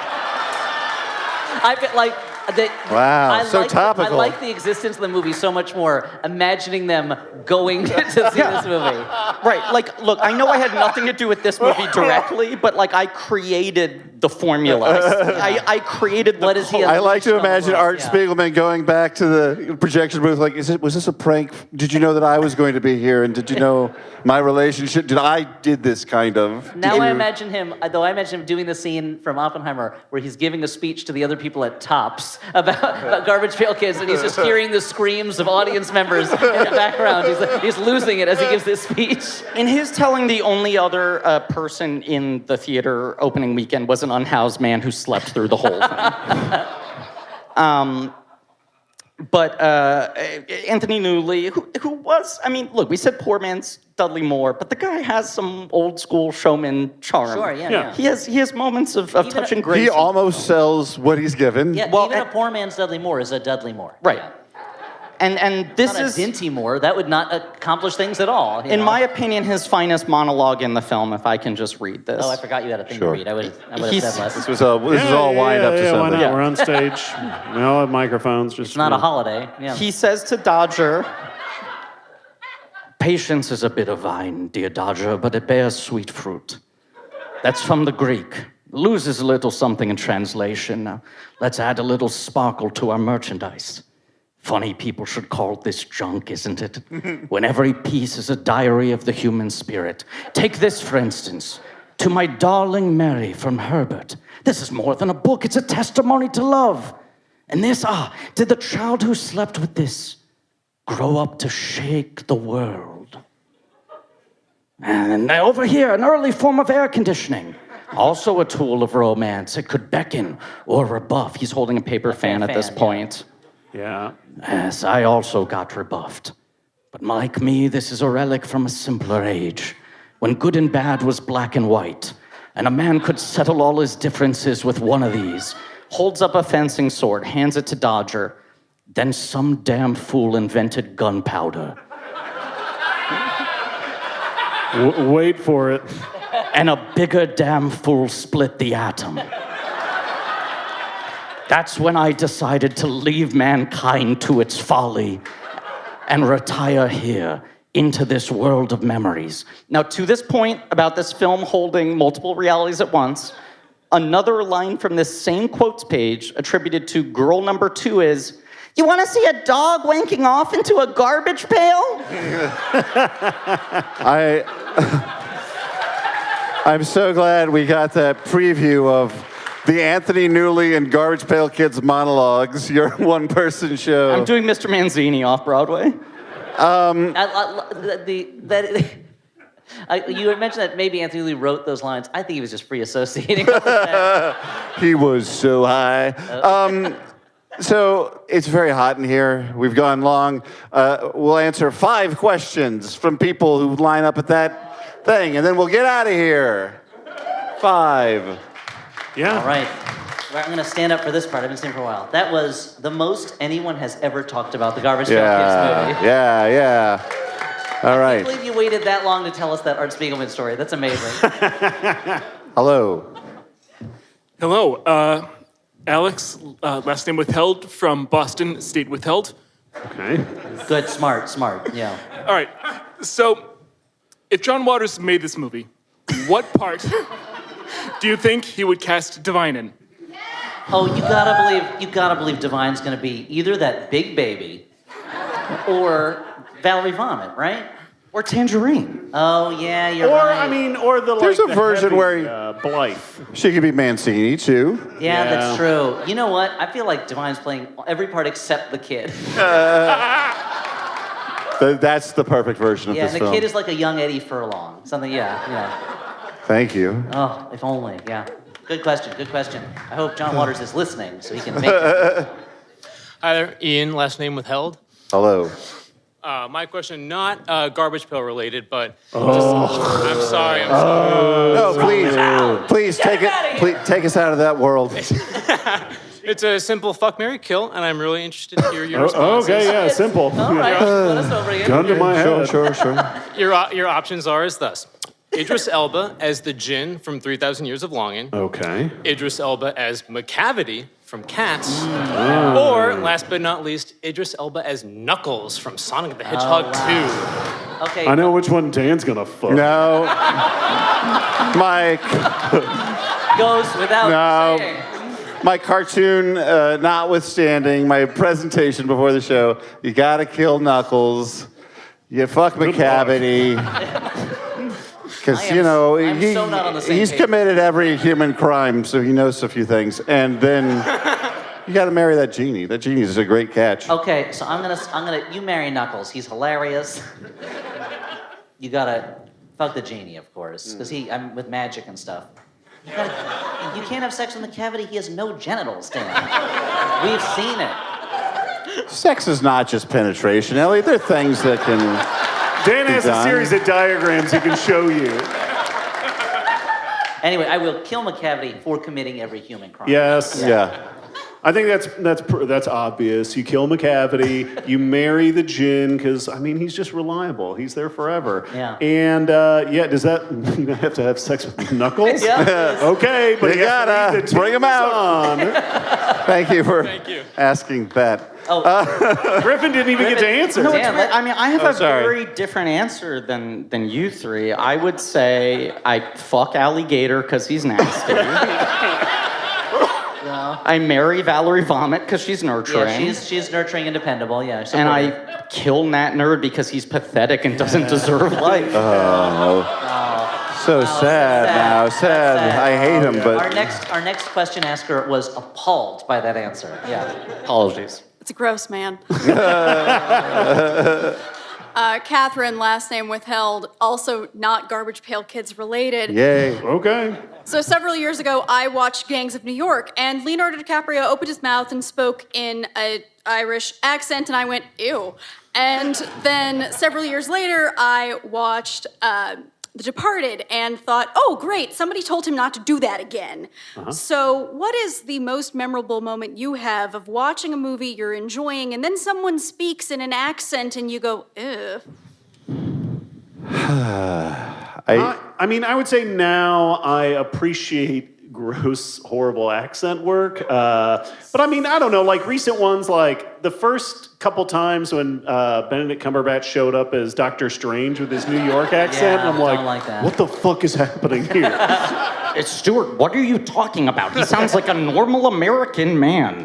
I feel like Wow, so topical. I like the existence of the movie so much more, imagining them going to see this movie. Right, like, look, I know I had nothing to do with this movie directly, but, like, I created the formula. I created the... What is he code. I like to imagine Art Yeah. Spiegelman going back to the projection booth like, was this a prank? Did you know that I was going to be here? And did you know my relationship? I did this kind of. Now I imagine him doing the scene from Oppenheimer where he's giving a speech to the other people at Tops about Garbage Pail Kids, and he's just hearing the screams of audience members in the background. He's losing it as he gives this speech. In his telling, the only other person in the theater opening weekend was an unhoused man who slept through the whole thing. But Anthony Newley, who was, I mean, look, we said poor man's Dudley Moore, but the guy has some old school showman charm. Sure, yeah. He has moments of touch and grace. He almost sells what he's given. Yeah, Well, even a poor man's Dudley Moore is a Dudley Moore. Right. Yeah. And this Not is, a Dinty Moore. That would not accomplish things at all. in my opinion, his finest monologue in the film, if I can just read this. Oh, I forgot you had a thing Sure. to read. I would have He's- said less. This is all wind up to why something. not? We're on stage. We all have microphones. Just It's not a holiday. Yeah. He says to Dodger, "Patience is a bitter vine, dear Dodger, but it bears sweet fruit." That's from the Greek. Loses a little something in translation. Now, let's add a little sparkle to our merchandise. Funny people should call this junk, isn't it? When every piece is a diary of the human spirit. Take this, for instance. To my darling Mary from Herbert. This is more than a book, it's a testimony to love. And this, did the child who slept with this grow up to shake the world? And over here, an early form of air conditioning. Also a tool of romance. It could beckon or rebuff. He's holding a paper fan at this point. Yeah. Yes, I also got rebuffed. But like me, this is a relic from a simpler age, when good and bad was black and white, and a man could settle all his differences with one of these. Holds up a fencing sword, hands it to Dodger. Then some damn fool invented gunpowder. Wait for it. And a bigger damn fool split the atom. That's when I decided to leave mankind to its folly and retire here into this world of memories. Now, to this point about this film holding multiple realities at once, another line from this same quotes page attributed to girl number 2 is, "You want to see a dog wanking off into a garbage pail?" I'm so glad we got that preview of the Anthony Newley and Garbage Pail Kids monologues, your one-person show. I'm doing Mr. Manzini off Broadway. You had mentioned that maybe Anthony Lee wrote those lines. I think he was just free associating with that. He was so high. So it's very hot in here. We've gone long. We'll answer 5 questions from people who line up at that thing, and then we'll get out of here. 5. Yeah. All right. I'm going to stand up for this part. I've been saying for a while. That was the most anyone has ever talked about the Garbage Pail Kids movie. Yeah. All I right. can't believe you waited that long to tell us that Art Spiegelman story. That's amazing. Hello. Hello. Alex, last name withheld, from Boston, state withheld. Okay. Good, smart, yeah. All right. So, if John Waters made this movie, what part do you think he would cast Divine in? Oh, you gotta believe Divine's gonna be either that big baby or Valerie Vomit, right? Or Tangerine. Oh yeah, you're right. There's a version heavy, where Blythe. She could be Mancini too. Yeah, that's true. You know what? I feel like Divine's playing every part except the kid. That's the perfect version of Yeah, this and the film. kid is like a young Eddie Furlong. Something, yeah. Thank you. Oh, if only, yeah. Good question. I hope John Waters is listening so he can make it. Hi there, Ian, last name withheld. Hello. My question, not garbage pail related, but I'm sorry. No, please take it. Please take us out of that world. It's a simple fuck, marry, kill, and I'm really interested to hear your responses. Okay, yeah, simple. All right, let us over again. Gun to my head. Sure. Your options are as thus. Idris Elba as the Djinn from 3,000 Years of Longing. Okay. Idris Elba as McCavity from Cats. Or, last but not least, Idris Elba as Knuckles from Sonic the Hedgehog 2. Okay. I know which one Dan's gonna fuck. No. Mike. Goes without saying. My cartoon notwithstanding, my presentation before the show, you gotta kill Knuckles. You fuck McCavity. Because, I'm so not on the same he's page. committed every human crime, so he knows a few things. And then you gotta marry that genie. That genie is a great catch. Okay, so you marry Knuckles. He's hilarious. You gotta fuck the genie, of course, because I'm with magic and stuff. You can't have sex with McCavity. He has no genitals, Dan. We've seen it. Sex is not just penetration, Elliot. There are things that can. Dan has a series of diagrams he can show you. Anyway, I will kill McCavity for committing every human crime. Yes. Yeah. I think that's obvious. You kill McCavity, you marry the Djinn, because, I mean, he's just reliable. He's there forever. Yeah. And, does that mean I have to have sex with Knuckles? Yeah. Okay, but You gotta bring him out. Thank you for asking that. Griffin didn't even get to answer. No, it's Damn, weird. I mean, I have a sorry. very different answer than you three. I would say I fuck Alligator because he's nasty. I marry Valerie Vomit because she's nurturing. Yeah, she's nurturing and dependable. Yeah. And I kill Nat Nerd because he's pathetic and doesn't deserve life. So sad now. Sad. I hate him, but. Our next question asker was appalled by that answer. Yeah. Apologies. It's gross, man. Catherine, last name withheld, also not Garbage Pail Kids related. Yay. Okay. So several years ago, I watched Gangs of New York, and Leonardo DiCaprio opened his mouth and spoke in an Irish accent, and I went, ew. And then several years later, I watched The Departed and thought, oh, great, somebody told him not to do that again. So what is the most memorable moment you have of watching a movie you're enjoying, and then someone speaks in an accent, and you go, ew? I mean, I would say now I appreciate gross, horrible accent work. But I mean, I don't know, like recent ones, like the first couple times when Benedict Cumberbatch showed up as Doctor Strange with his New York accent, Yeah, I'm don't like that. what the fuck is happening here? Stuart, what are you talking about? He sounds like a normal American man.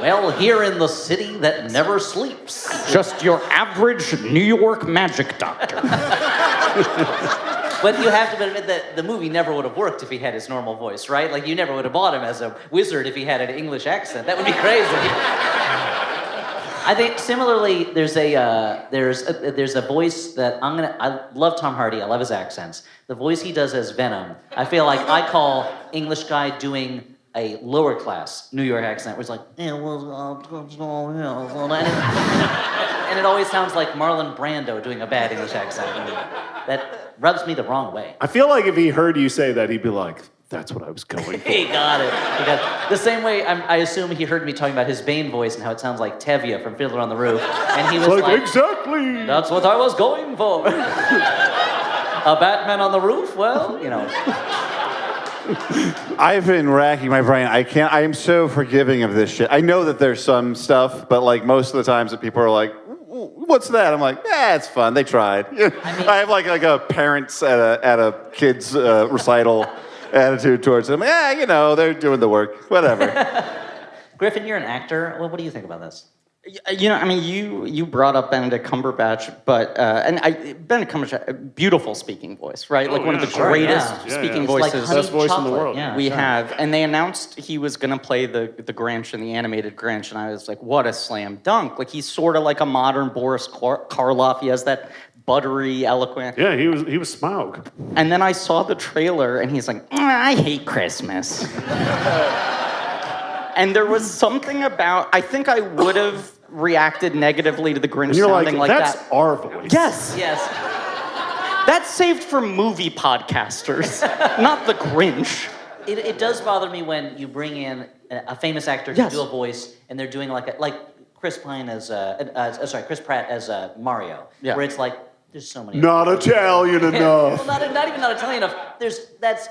Well, here in the city that never sleeps. Just your average New York magic doctor. But you have to admit that the movie never would have worked if he had his normal voice, right? Like, you never would have bought him as a wizard if he had an English accent. That would be crazy. I think similarly, there's a voice that I love Tom Hardy. I love his accents. The voice he does as Venom, I feel like I call English guy doing a lower class New York accent, where it's like, and it always sounds like Marlon Brando doing a bad English accent. That rubs me the wrong way. I feel like if he heard you say that, he'd be like, that's what I was going for. He got it. The same way I assume he heard me talking about his Bane voice and how it sounds like Tevye from Fiddler on the Roof. And he was like, exactly. That's what I was going for. A Batman on the roof? Well, you know. I've been racking my brain. I am so forgiving of this shit. I know that there's some stuff, but like most of the times that people are like, what's that? I'm like, it's fun. They tried. I have like a parents at a kid's recital attitude towards them. They're doing the work. Whatever. Griffin, you're an actor. Well, what do you think about this? You know, I mean, you brought up Benedict Cumberbatch, but Benedict Cumberbatch, beautiful speaking voice, right? Like one of the greatest speaking voices, best voice in the world. We have. And they announced he was going to play the Grinch in the animated Grinch, and I was like, what a slam dunk! Like he's sort of like a modern Boris Karloff. He has that buttery, eloquent. Yeah, he was Smaug. And then I saw the trailer, and he's like, I hate Christmas. And there was something about, I think I would have reacted negatively to the Grinch sounding like that's that. our voice. Yes. Yes. That's saved for movie podcasters, not the Grinch. It does bother me when you bring in a famous actor to do a voice, and they're doing like Chris Pratt as Mario, where it's like, there's so many. Not Italian enough. Well, not even not Italian enough.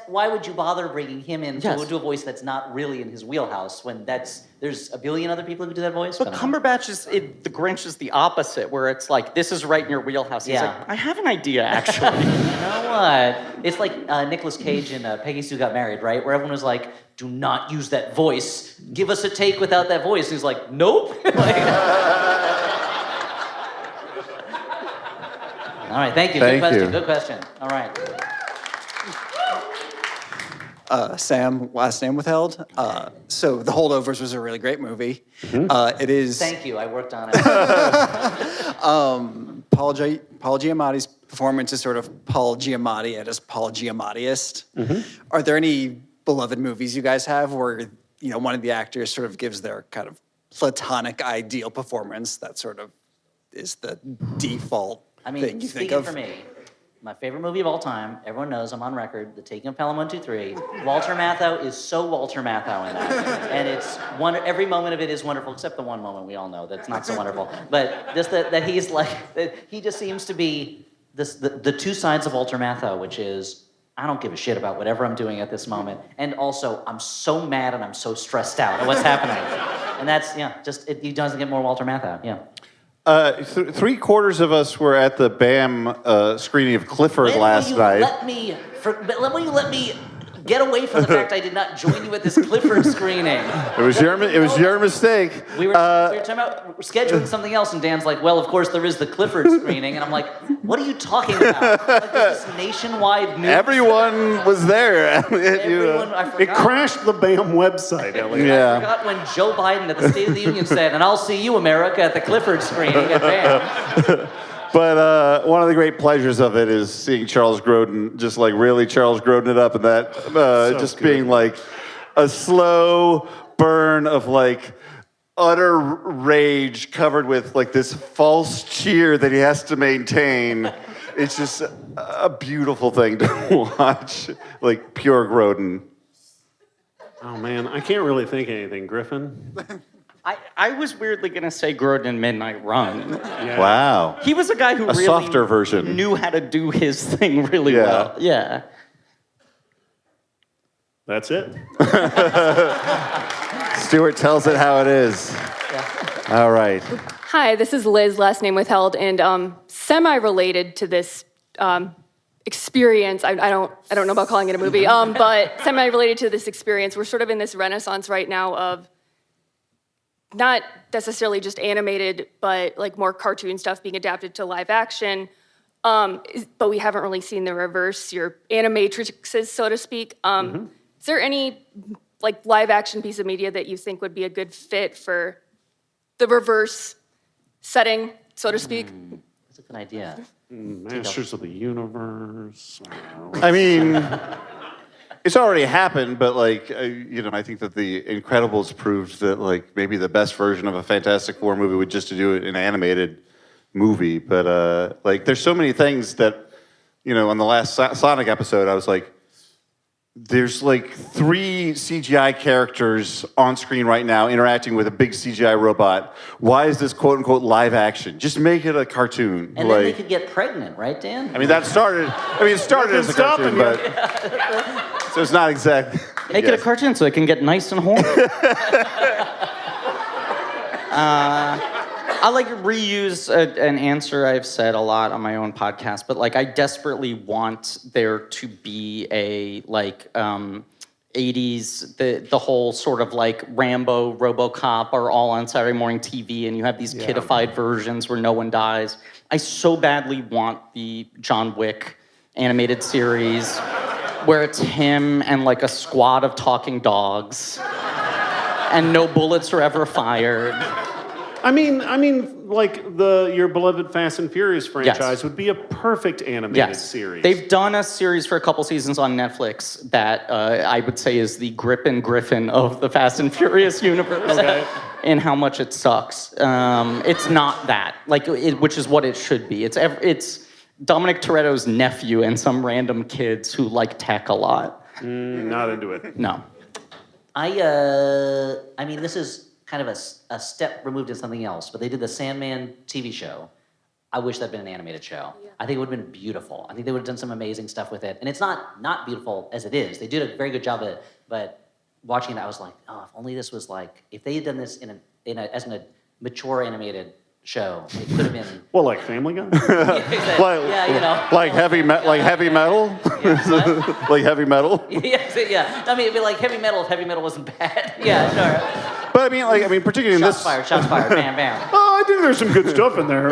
Why would you bother bringing him in to do a voice that's not really in his wheelhouse when there's a billion other people who do that voice? But Cumberbatch the Grinch is the opposite, where it's like, this is right in your wheelhouse. He's like, I have an idea, actually. You know what? It's like Nicolas Cage and Peggy Sue Got Married, right? Where everyone was like, do not use that voice. Give us a take without that voice. And he's like, nope. All right, thank you. Good question. All right. Sam, last name withheld. So The Holdovers was a really great movie. Mm-hmm. It is. Thank you. I worked on it. Paul Giamatti's performance is sort of Paul Giamatti at his Paul Giamattiest. Mm-hmm. Are there any beloved movies you guys have where one of the actors sort of gives their kind of platonic ideal performance that sort of is the default thing you think speaking of. for me, my favorite movie of all time, everyone knows I'm on record, The Taking of Pelham 1, 2, 3. Walter Matthau is so Walter Matthau in that. And it's every moment of it is wonderful, except the one moment we all know that's not so wonderful. But just that he's like, that he just seems to be the two sides of Walter Matthau, which is, I don't give a shit about whatever I'm doing at this moment. And also, I'm so mad and I'm so stressed out at what's happening. And that's, he doesn't get more Walter Matthau, yeah. 3/4 of us were at the BAM screening of Clifford last night. When you let me get away from the fact I did not join you at this Clifford screening. It was your mistake. We were talking about scheduling something else, and Dan's like, well, of course there is the Clifford screening. And I'm like, what are you talking about? Like, there's this nationwide news. Everyone was there. It crashed the BAM website, Elliot. I forgot when Joe Biden at the State of the Union said, and I'll see you, America, at the Clifford screening at BAM. But one of the great pleasures of it is seeing Charles Grodin, just like really Charles Grodin it up, and that just good. Being like a slow burn of like utter rage covered with like this false cheer that he has to maintain. It's just a beautiful thing to watch, like pure Grodin. Oh man, I can't really think of anything. Griffin? I was weirdly going to say Grodin Midnight Run. Yeah. Wow. He was a guy who really softer version. Knew how to do his thing really well. Yeah. That's it. Stuart tells it how it is. Yeah. All right. Hi, this is Liz, last name withheld, and semi-related to this experience. I don't know about calling it a movie, but semi-related to this experience. We're sort of in this renaissance right now of not necessarily just animated, but like more cartoon stuff being adapted to live action. But we haven't really seen the reverse, your animatrixes, so to speak. Is there any like live action piece of media that you think would be a good fit for the reverse setting, so to speak? That's a good idea. Masters of the Universe. I mean, it's already happened, but like, I think that The Incredibles proved that like maybe the best version of a Fantastic Four movie would just to do it in an animated movie. But like, there's so many things that, on the last Sonic episode, I was like, there's like 3 CGI characters on screen right now interacting with a big CGI robot. Why is this quote unquote live action? Just make it a cartoon. And then they could get pregnant, right, Dan? I mean, it started as a cartoon, but so it's not exactly. Make it a cartoon so it can get nice and horny. I like reuse an answer I've said a lot on my own podcast, but like I desperately want there to be a like 80s, the whole sort of like Rambo, RoboCop are all on Saturday morning TV, and you have these kiddified versions where no one dies. I so badly want the John Wick animated series where it's him and like a squad of talking dogs and no bullets are ever fired. I mean, like your beloved Fast and Furious franchise would be a perfect animated series. They've done a series for a couple seasons on Netflix that I would say is the Griffin of the Fast and Furious universe, and how much it sucks. It's not that, which is what it should be. It's Dominic Toretto's nephew and some random kids who like tech a lot. Not into it. No. I mean, this is kind of a step removed in something else, but they did the Sandman TV show. I wish that'd been an animated show. Yeah. I think it would have been beautiful. I think they would have done some amazing stuff with it. And it's not beautiful as it is. They did a very good job of it, but watching it, I was like, oh, if only this was like, if they had done this as a mature animated show, it could have been. Well, like Family Guy? Like heavy metal? Like heavy metal? Yeah. I mean, it'd be like heavy metal if heavy metal wasn't bad. Yeah, sure. But I mean, particularly in this. Shots fired, bam, bam. Oh, I think there's some good stuff in there.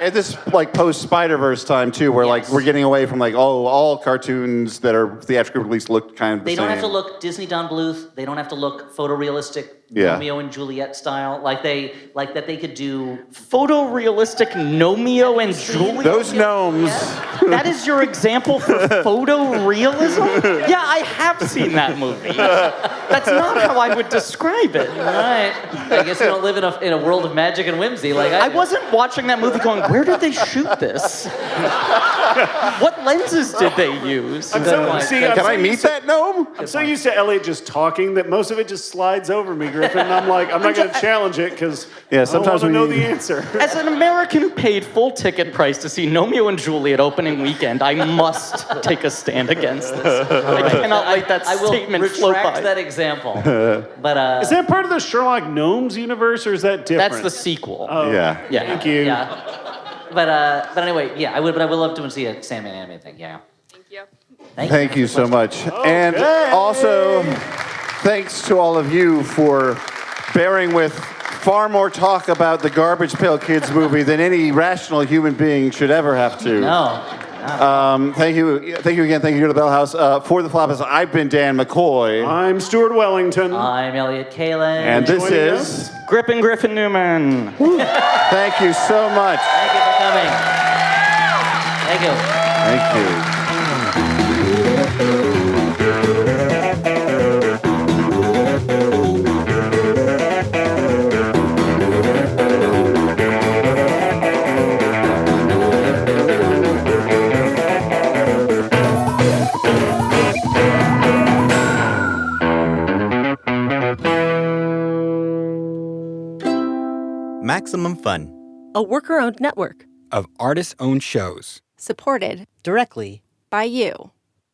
at this like post Spider-Verse time too, where like we're getting away from like all cartoons that are theatrically released look kind of the They same. don't have to look Disney Don Bluth. They don't have to look photorealistic Yeah. Romeo and Juliet style. Like that they could do photorealistic Romeo and Juliet. Those gnomes. That is your example for photorealism? Yeah, I have seen that movie. That's not how I would describe it. All right. I guess you don't live in a world of magic and whimsy like I do. wasn't watching that movie going, where did they shoot this? What lenses did they use? Can I meet that gnome? I'm so used to Elliot just talking that most of it just slides over me, Griffin. And I'm like, I'm not going to challenge it because sometimes I we don't know the answer. As an American who paid full ticket price to see Romeo and Juliet opening weekend, I must take a stand against this. I cannot let that I will statement float retract by. that example. But Is that part of the Sherlock Gnomes universe, or is that different? That's the sequel. Oh, Yeah. Thank you. Yeah. But anyway, yeah, I would love to see a Sandman anime thing. Yeah. Thank you. Thank you so much. And also, thanks to all of you for bearing with far more talk about the Garbage Pail Kids movie than any rational human being should ever have to. No. Thank you again. Thank you to the Bell House. For the Flophouse, I've been Dan McCoy. I'm Stuart Wellington. I'm Elliot Kalen. And this is Griffin Newman. Thank you so much. Thank you for coming. Thank you. Thank you. Maximum Fun, A worker-owned network. of artist-owned shows. Supported Directly by you.